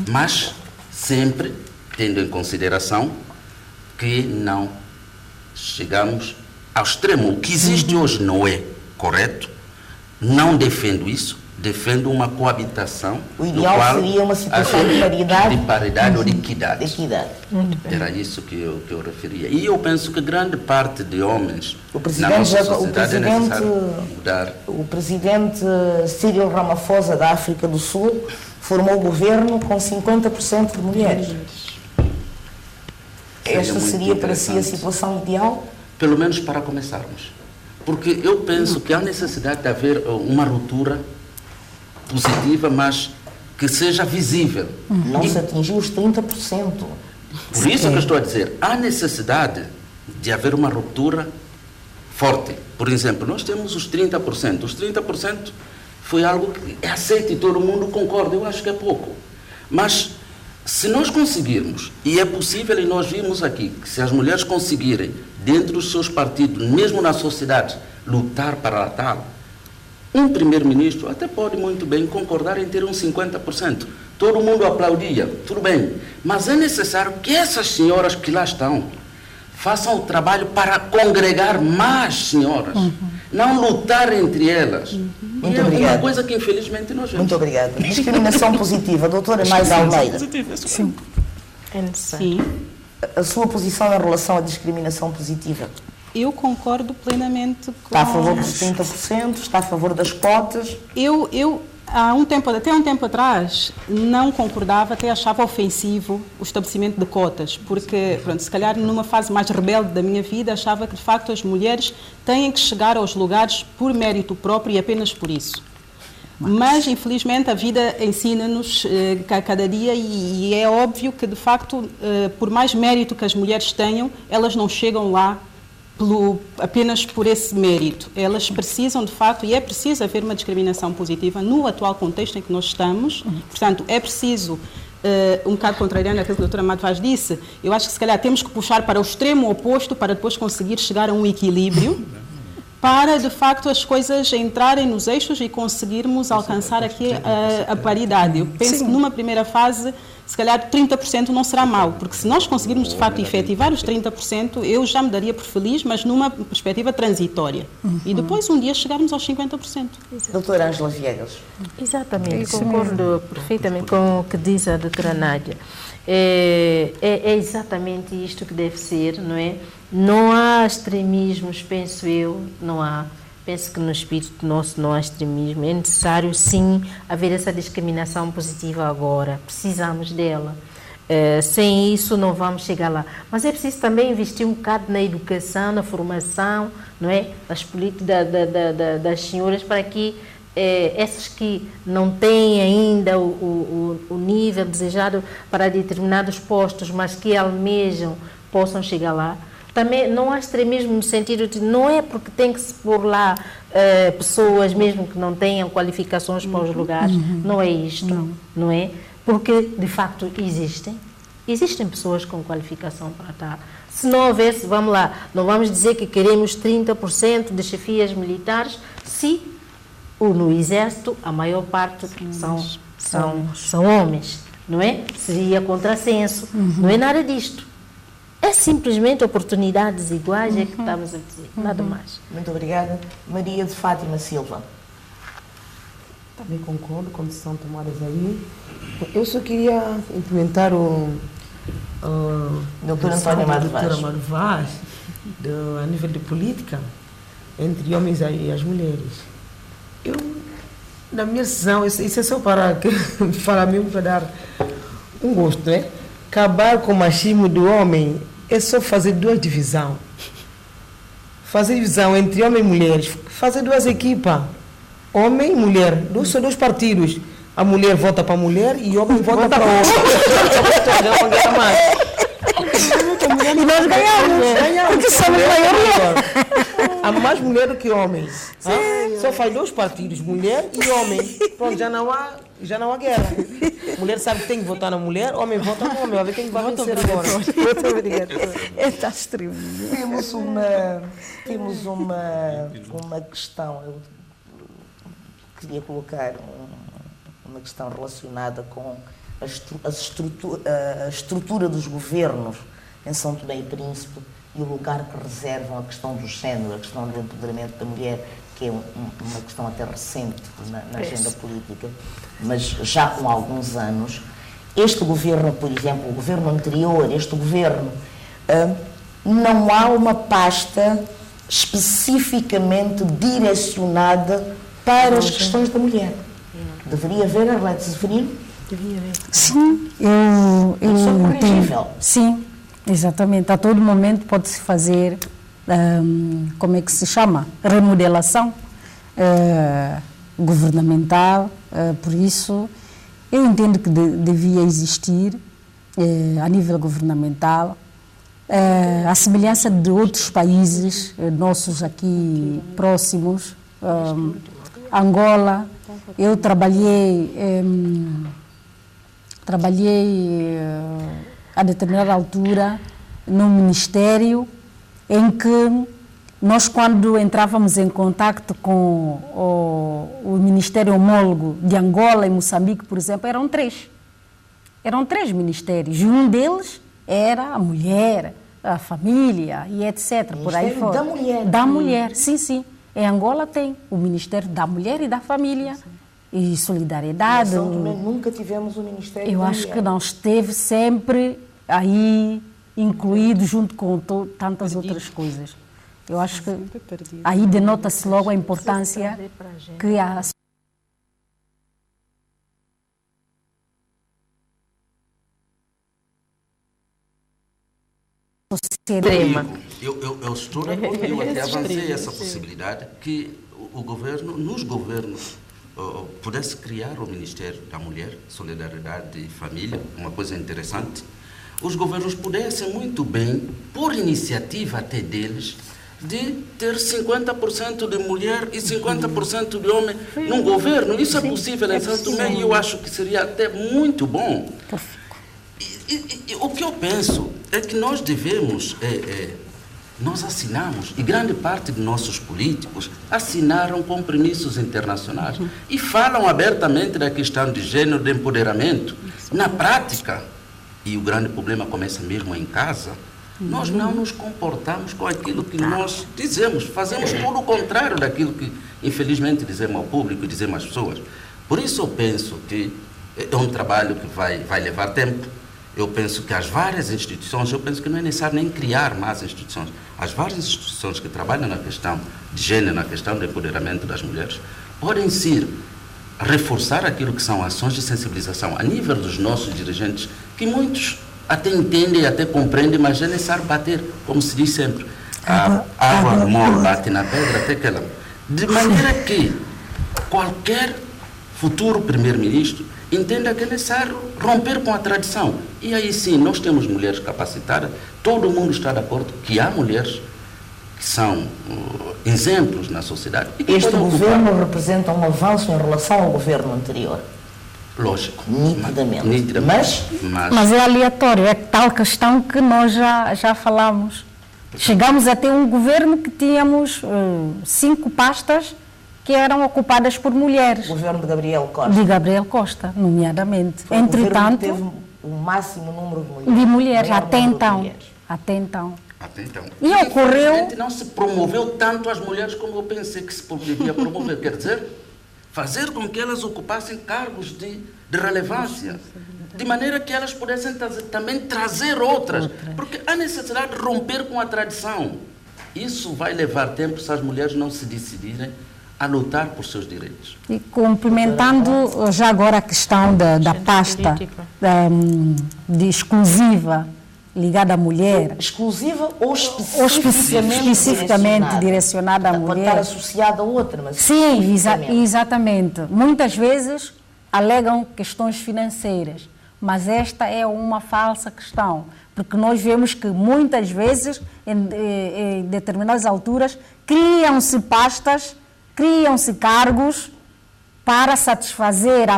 Mas sempre tendo em consideração que não chegamos ao extremo. O que existe hoje não é correto. Não defendo isso. Defendo uma coabitação. O ideal seria uma situação de paridade. De paridade ou de equidade. Era isso que eu referia. E eu penso que grande parte de homens na nossa sociedade é necessário mudar. O presidente Cyril Ramaphosa, da África do Sul, formou o governo com 50% de mulheres. Esta seria para si a situação ideal? Pelo menos para começarmos. Porque eu penso que há necessidade de haver uma ruptura positiva, mas que seja visível. Não se atingiu os 30%. Por isso que eu estou a dizer, há necessidade de haver uma ruptura forte. Por exemplo, nós temos os 30%. Os 30% foi algo que é aceito e todo mundo concorda. Eu acho que é pouco. Mas se nós conseguirmos, e é possível, e nós vimos aqui, que se as mulheres conseguirem, dentro dos seus partidos, mesmo na sociedade, lutar para tal, um primeiro-ministro até pode muito bem concordar em ter uns 50%. Todo mundo aplaudia, tudo bem. Mas é necessário que essas senhoras que lá estão façam o trabalho para congregar mais senhoras. Não lutar entre elas. Muito obrigada. É uma coisa que infelizmente nós vemos. Muito obrigada. Discriminação positiva. Doutora Naida Almeida. Sim. É necessário. Sim. A sua posição em relação à discriminação positiva? Eu concordo plenamente com... Está a favor dos 30%? Está a favor das cotas? Eu até um tempo atrás, não concordava, até achava ofensivo o estabelecimento de cotas, porque, pronto, se calhar numa fase mais rebelde da minha vida, achava que, de facto, as mulheres têm que chegar aos lugares por mérito próprio e apenas por isso. Mas, infelizmente, a vida ensina-nos cada dia e é óbvio que, de facto, por mais mérito que as mulheres tenham, elas não chegam lá apenas por esse mérito. Elas precisam, de facto, e é preciso haver uma discriminação positiva no atual contexto em que nós estamos. Portanto, é preciso, um bocado contrariando aquilo que a doutora Amado Vaz disse, eu acho que se calhar temos que puxar para o extremo oposto para depois conseguir chegar a um equilíbrio, para, de facto, as coisas entrarem nos eixos e conseguirmos alcançar aqui a paridade. Eu penso que numa primeira fase, se calhar 30% não será mau, porque se nós conseguirmos, de facto, efetivar os 30%, eu já me daria por feliz, mas numa perspectiva transitória. E depois, um dia, chegarmos aos 50%. Doutora Ângela Viegas. Exatamente, concordo perfeitamente com o que diz a doutora Nádia. É exatamente isto que deve ser, não é? Não há extremismos, penso eu, não há. Penso que no espírito nosso não há extremismo. É necessário, sim, haver essa discriminação positiva agora. Precisamos dela. Sem isso não vamos chegar lá. Mas é preciso também investir um bocado na educação, na formação, não é? Das políticas das senhoras, para que essas que não têm ainda o nível desejado para determinados postos, mas que almejam, possam chegar lá. Também não há extremismo no sentido de não é porque tem que se pôr lá pessoas mesmo que não tenham qualificações para os lugares, não é isto, não é? Porque de facto existem pessoas com qualificação para estar. Se não houvesse, vamos lá, não vamos dizer que queremos 30% de chefias militares, se no Exército a maior parte são homens, não é? Seria contrassenso, não é nada disto. É simplesmente oportunidades iguais, é que estamos a dizer, nada mais. Muito obrigada. Maria de Fátima Silva. Também concordo com o que são tomadas aí. Eu só queria implementar o Dr. António Amado Vaz, a nível de política, entre homens e as mulheres. Eu, na minha decisão, isso é só para mim, para dar um gosto, né? Acabar com o machismo do homem é só fazer duas divisões. Fazer divisão entre homem e mulheres. Fazer duas equipas. Homem e mulher. São dois partidos. A mulher vota para a mulher e o homem vota para o homem. E nós ganhamos. Porque somos maioria. Há mais mulher do que homem. Só faz dois partidos, mulher e homem. Pronto, já não há guerra. Mulher sabe que tem que votar na mulher, homem vota no homem. Vai ver quem vai vencer agora. Muito obrigada. Está extremo. Temos uma questão. Eu queria colocar uma questão relacionada com a estrutura dos governos em São Tomé e Príncipe e o lugar que reservam a questão do género, a questão do empoderamento da mulher, que é uma questão até recente na agenda política, mas já com alguns anos. Este governo, por exemplo, o governo anterior, este governo, não há uma pasta especificamente direcionada para as questões da mulher. Deveria haver, Arlete Zeferino? Sim, eu entendo. Sim, exatamente. A todo momento pode-se fazer, como é que se chama? Remodelação governamental. Por isso, eu entendo que devia existir, a nível governamental, a semelhança de outros países nossos aqui próximos, Angola. Eu trabalhei a determinada altura num ministério em que nós, quando entrávamos em contato com o Ministério Homólogo de Angola e Moçambique, por exemplo, eram três ministérios, e um deles era a mulher, a família e etc. Por aí fora. Da mulher. Da mulher, sim. Em Angola tem o Ministério da Mulher e da Família e Solidariedade. São Tomé nunca tivemos o Ministério Eu da acho Mulher. que não esteve sempre aí incluído junto com tantas outras coisas. Eu acho que aí denota-se logo a importância que a Eu estou de acordo, eu até avancei essa possibilidade que o governo, nos governos, pudesse criar o Ministério da Mulher, Solidariedade e Família, uma coisa interessante. Os governos pudessem muito bem, por iniciativa até deles, de ter 50% de mulher e 50% de homem num governo. Isso é possível em São Tomé e eu acho que seria até muito bom. E o que eu penso é que nós devemos, nós assinamos, e grande parte de nossos políticos assinaram compromissos internacionais e falam abertamente da questão de gênero, de empoderamento. Na prática, e o grande problema começa mesmo em casa, nós não nos comportamos com aquilo que nós dizemos, fazemos tudo o contrário daquilo que, infelizmente, dizemos ao público e dizemos às pessoas. Por isso eu penso que é um trabalho que vai levar tempo. Eu penso que as várias instituições, eu penso que não é necessário nem criar mais instituições. As várias instituições que trabalham na questão de gênero, na questão do empoderamento das mulheres, podem ser reforçar aquilo que são ações de sensibilização a nível dos nossos dirigentes, que muitos até entendem, até compreendem, mas é necessário bater, como se diz sempre, a água mole bate na pedra até que ela... De maneira que qualquer futuro primeiro-ministro entenda que é necessário romper com a tradição. E aí sim, nós temos mulheres capacitadas, todo mundo está de acordo que há mulheres que são exemplos na sociedade. E que este podem governo ocupar. representa um avanço em relação ao governo anterior. Lógico. Nitidamente. Mas é aleatório, é tal questão que nós já falamos. Chegamos a ter um governo que tínhamos 5 pastas que eram ocupadas por mulheres. O governo de Gabriel Costa. De Gabriel Costa, nomeadamente. Foi Entretanto, o governo que teve o máximo número de mulheres. De mulheres, Maior até número de então. mulheres. Até então. Até então. E ocorreu... infelizmente, não se promoveu tanto as mulheres como eu pensei que se poderia promover. Quer dizer, fazer com que elas ocupassem cargos de relevância, de maneira que elas pudessem também trazer outras. Porque há necessidade de romper com a tradição. Isso vai levar tempo se as mulheres não se decidirem a lutar por seus direitos. E complementando já agora a questão da pasta de exclusiva ligada à mulher. Exclusiva ou especificamente direcionada à mulher? Pode estar associada a outra, mas sim, exatamente. Muitas vezes alegam questões financeiras, mas esta é uma falsa questão, porque nós vemos que muitas vezes, em determinadas alturas, criam-se pastas, criam-se cargos para satisfazer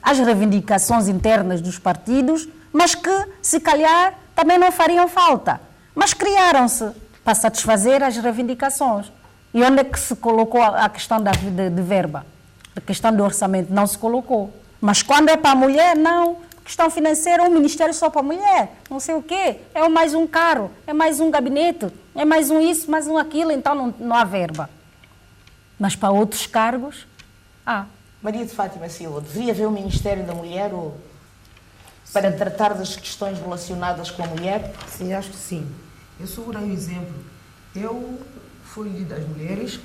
as reivindicações internas dos partidos, mas que, se calhar, também não fariam falta. Mas criaram-se para satisfazer as reivindicações. E onde é que se colocou a questão de verba? A questão do orçamento não se colocou. Mas quando é para a mulher, não. Questão financeira, um ministério só para a mulher, não sei o quê. É mais um carro, é mais um gabinete, é mais um isso, mais um aquilo, então não há verba. Mas para outros cargos, há. Maria de Fátima Silva, deveria haver um Ministério da Mulher para tratar das questões relacionadas com a mulher? Sim, acho que sim. Eu só vou dar um exemplo. Eu fui líder das mulheres.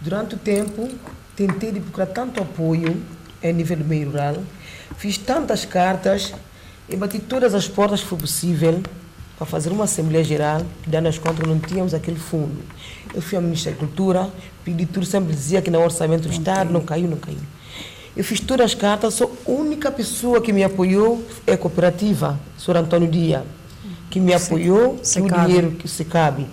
Durante o tempo, tentei de procurar tanto apoio a nível do meio rural. Fiz tantas cartas e bati todas as portas que foi possível para fazer uma Assembleia Geral, dando as contas que não tínhamos aquele fundo. Eu fui ao Ministério da Cultura, pedi tudo, sempre dizia que no orçamento do Estado não caiu. Eu fiz todas as cartas, só a única pessoa que me apoiou é a cooperativa, o Sr. Antônio Dia, que me apoiou, que o dinheiro que se cabe,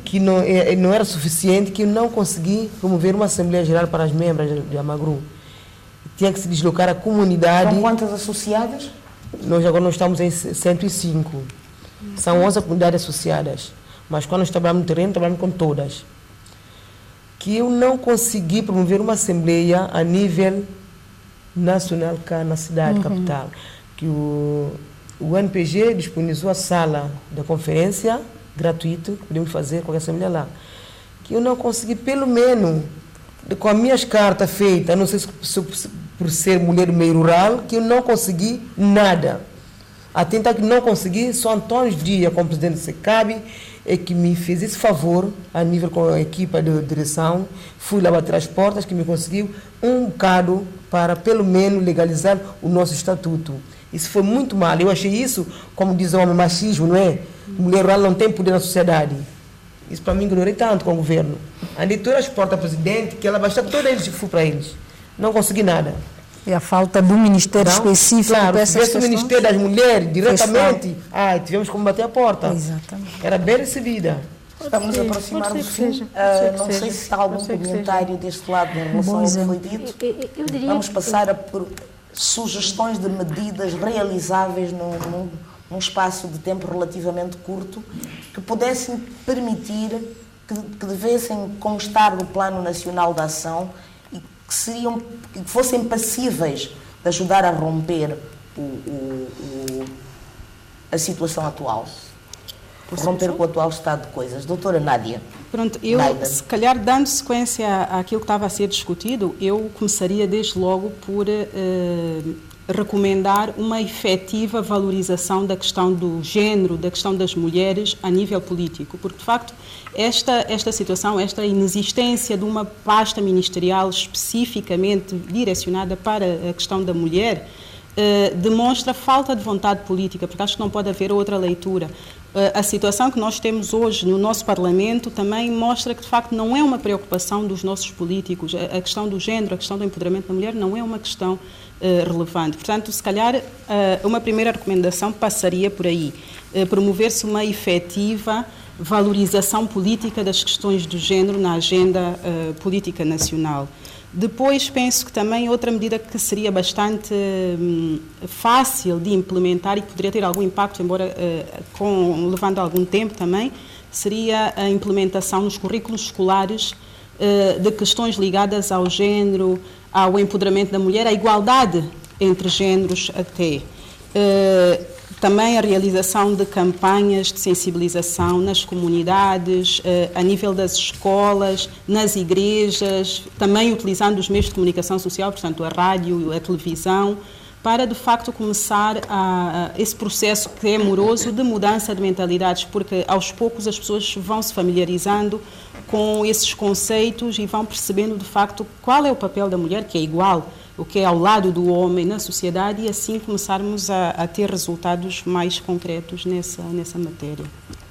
que não era suficiente, que eu não consegui promover uma Assembleia Geral para as membros de Amagru. Tinha que se deslocar à comunidade. São quantas associadas? Nós agora estamos em 105. São 11 comunidades associadas. Mas quando nós trabalhamos no terreno, trabalhamos com todas. Que eu não consegui promover uma Assembleia a nível nacional cá na cidade, capital. Que o NPG disponibilizou a sala da conferência gratuita, que podemos fazer qualquer Assembleia lá. Que eu não consegui, pelo menos, com as minhas cartas feitas, não sei se por ser mulher do meio rural, que eu não consegui nada. Até então que não consegui, só Antônio Dias, como presidente do SECAB, é que me fez esse favor, a nível com a equipa de direção. Fui lá bater as portas, que me conseguiu um bocado para, pelo menos, legalizar o nosso estatuto. Isso foi muito mal. Eu achei isso, como diz o homem, machismo, não é? Mulher rural não tem poder na sociedade. Isso para mim ignorei tanto com o governo. Andei todas as portas presidente, que ela baixou todas eles e fui para eles. Não consegui nada. E a falta de um ministério específico para essas questões? Se o Ministério das Mulheres, diretamente, tivemos como bater a porta. Exatamente. Era bem recebida. Estamos a aproximar do fim. Não sei se há algum comentário deste lado em relação ao que foi dito. Vamos passar por sugestões de medidas realizáveis num espaço de tempo relativamente curto que pudessem permitir, que devessem constar no Plano Nacional de Ação e que fossem passíveis de ajudar a romper a situação atual. Romper com o atual estado de coisas. Doutora Nádia. Pronto, se calhar, dando sequência àquilo que estava a ser discutido, eu começaria desde logo por recomendar uma efetiva valorização da questão do género, da questão das mulheres a nível político, porque de facto esta situação, esta inexistência de uma pasta ministerial especificamente direcionada para a questão da mulher, demonstra falta de vontade política, porque acho que não pode haver outra leitura. A situação que nós temos hoje no nosso Parlamento também mostra que, de facto, não é uma preocupação dos nossos políticos. A questão do género, a questão do empoderamento da mulher não é uma questão relevante. Portanto, se calhar, uma primeira recomendação passaria por aí. Promover-se uma efetiva valorização política das questões do género na agenda política nacional. Depois, penso que também outra medida que seria bastante fácil de implementar e que poderia ter algum impacto, embora levando algum tempo também, seria a implementação nos currículos escolares de questões ligadas ao género, ao empoderamento da mulher, à igualdade entre géneros até. Também a realização de campanhas de sensibilização nas comunidades, a nível das escolas, nas igrejas, também utilizando os meios de comunicação social, portanto a rádio, a televisão, para de facto começar esse processo que é moroso de mudança de mentalidades, porque aos poucos as pessoas vão se familiarizando com esses conceitos e vão percebendo de facto qual é o papel da mulher, que é igual, o que é ao lado do homem na sociedade, e assim começarmos a ter resultados mais concretos nessa matéria.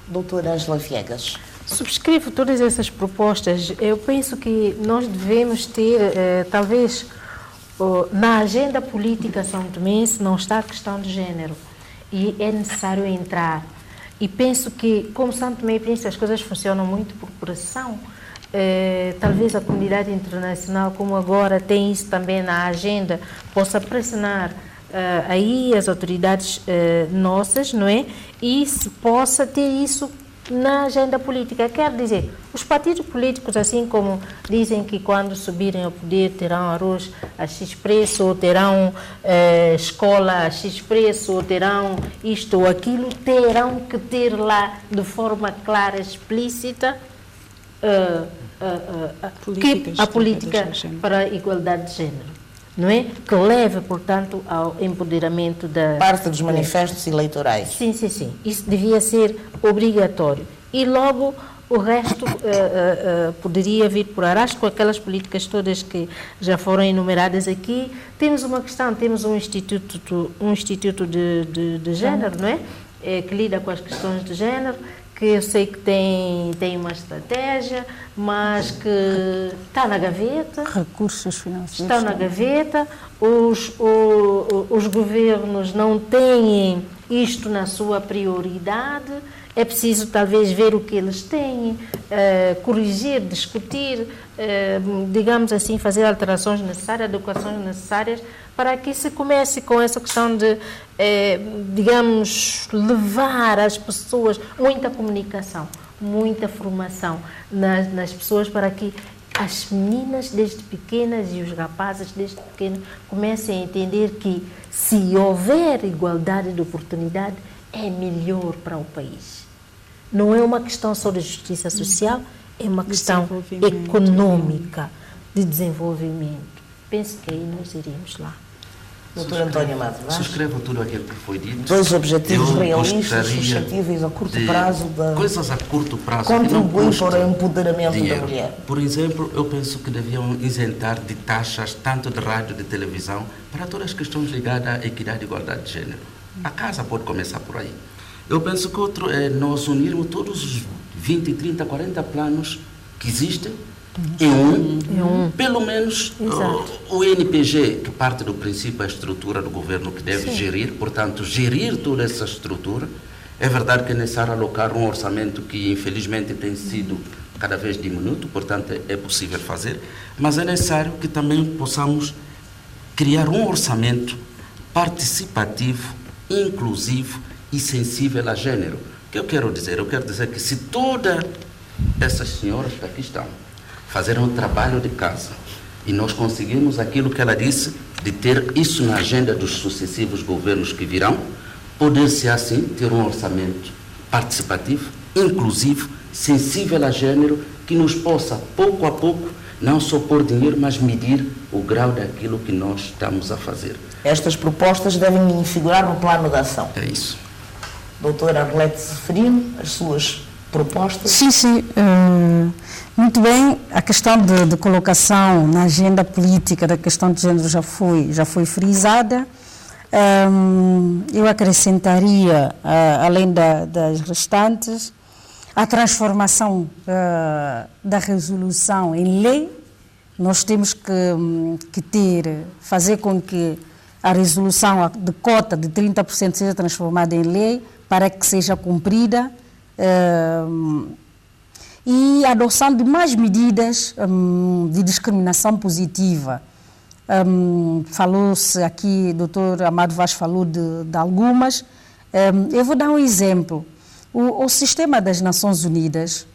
Doutora Ângela Viegas. Subscrevo todas essas propostas. Eu penso que nós devemos ter, talvez, na agenda política são-tomense não está a questão de género, e é necessário entrar. E penso que, como São Tomé e Príncipe, as coisas funcionam muito por pressão. Talvez a comunidade internacional, como agora tem isso também na agenda, possa pressionar aí as autoridades nossas, não é? E se possa ter isso na agenda política. Quer dizer, os partidos políticos, assim como dizem que quando subirem ao poder terão arroz a X preço, ou terão escola a X preço, ou terão isto ou aquilo, terão que ter lá de forma clara, explícita, a política para a igualdade de género, não é? Que leve, portanto, ao empoderamento da... Parte dos manifestos eleitorais. Sim. Isso devia ser obrigatório. E logo o resto poderia vir por arrasto com aquelas políticas todas que já foram enumeradas aqui. Temos uma questão, temos um instituto de género, não é? Que lida com as questões de género, que eu sei que tem uma estratégia, mas que está na gaveta. Recursos financeiros. Estão na gaveta, os governos não têm isto na sua prioridade, é preciso talvez ver o que eles têm, corrigir, discutir, digamos assim, fazer alterações necessárias, adequações necessárias, para que se comece com essa questão de, digamos, levar as pessoas, muita comunicação, muita formação nas pessoas, para que as meninas desde pequenas e os rapazes desde pequenos comecem a entender que se houver igualdade de oportunidade é melhor para o país. Não é uma questão só de justiça social, é uma questão econômica, de desenvolvimento. Penso que aí nós iremos lá. Doutor António Amado Vaz. Subscrevo tudo aquilo que foi dito. Dois objetivos realistas, suscetíveis a curto prazo, coisas a curto prazo contribuem para o empoderamento da mulher. Por exemplo, eu penso que deviam isentar de taxas, tanto de rádio, de televisão, para todas as questões ligadas à equidade e igualdade de género. A casa pode começar por aí. Eu penso que outro é nós unirmos todos os 20, 30, 40 planos que existem em um. Pelo menos o NPG, que parte do princípio a estrutura do governo que deve gerir, portanto, gerir toda essa estrutura. É verdade que é necessário alocar um orçamento que infelizmente tem sido cada vez diminuto, portanto é possível fazer, mas é necessário que também possamos criar um orçamento participativo, inclusivo e sensível a gênero. O que eu quero dizer? Eu quero dizer que se todas essas senhoras que aqui estão fazerem um trabalho de casa e nós conseguirmos aquilo que ela disse, de ter isso na agenda dos sucessivos governos que virão, poder-se assim ter um orçamento participativo, inclusivo, sensível a gênero, que nos possa, pouco a pouco, Não só pôr dinheiro, mas medir o grau daquilo que nós estamos a fazer. Estas propostas devem figurar no plano de ação. É isso. Doutora Arlete Zeferino, as suas propostas? Sim. Muito bem, a questão de colocação na agenda política da questão de género já foi frisada. Eu acrescentaria, além das restantes, a transformação da resolução em lei. Nós temos que fazer com que a resolução de cota de 30% seja transformada em lei para que seja cumprida, e a adoção de mais medidas de discriminação positiva. Falou-se aqui, o doutor Amado Vaz falou de algumas. Eu vou dar um exemplo. O sistema das Nações Unidas,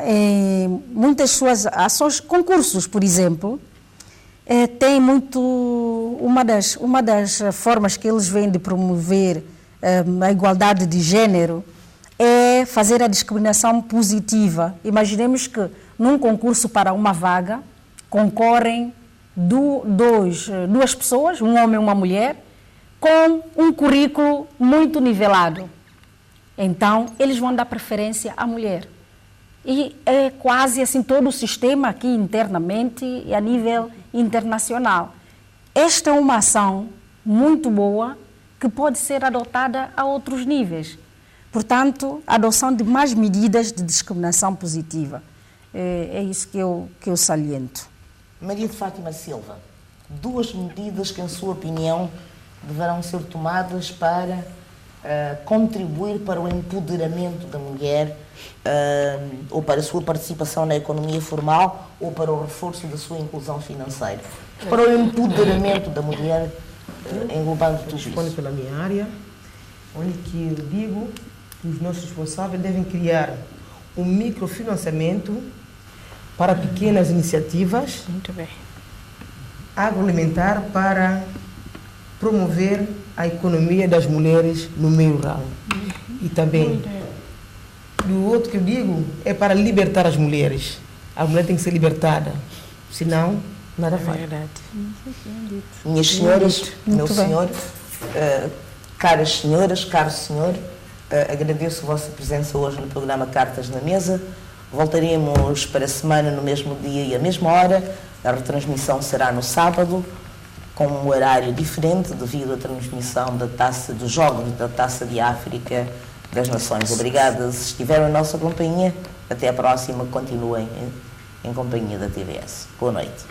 em muitas suas ações, concursos, por exemplo, tem muito... Uma das formas que eles vêm de promover a igualdade de género é fazer a discriminação positiva. Imaginemos que num concurso para uma vaga concorrem duas pessoas, um homem e uma mulher, com um currículo muito nivelado. Então, eles vão dar preferência à mulher. E é quase assim todo o sistema aqui internamente e a nível internacional. Esta é uma ação muito boa que pode ser adotada a outros níveis. Portanto, a adoção de mais medidas de discriminação positiva. É isso que eu saliento. Maria de Fátima Silva, 2 medidas que, em sua opinião, deverão ser tomadas para contribuir para o empoderamento da mulher, ou para a sua participação na economia formal, ou para o reforço da sua inclusão financeira. Para o empoderamento da mulher, englobando tudo isso. Respondo pela minha área, onde que eu digo que os nossos responsáveis devem criar um microfinanciamento para pequenas iniciativas. Muito bem. Agroalimentar para promover a economia das mulheres no meio rural. E também, e o outro que eu digo é para libertar as mulheres. A mulher tem que ser libertada, senão nada vai. Verdade. Minhas senhoras, meu senhor, caras senhoras, caro senhor, agradeço a vossa presença hoje no programa Cartas na Mesa. Voltaremos para a semana no mesmo dia e à mesma hora. A retransmissão será no sábado, com um horário diferente devido à transmissão dos Jogos da Taça de África das Nações. Obrigada se estiveram em nossa companhia. Até a próxima. Continuem em companhia da TVS. Boa noite.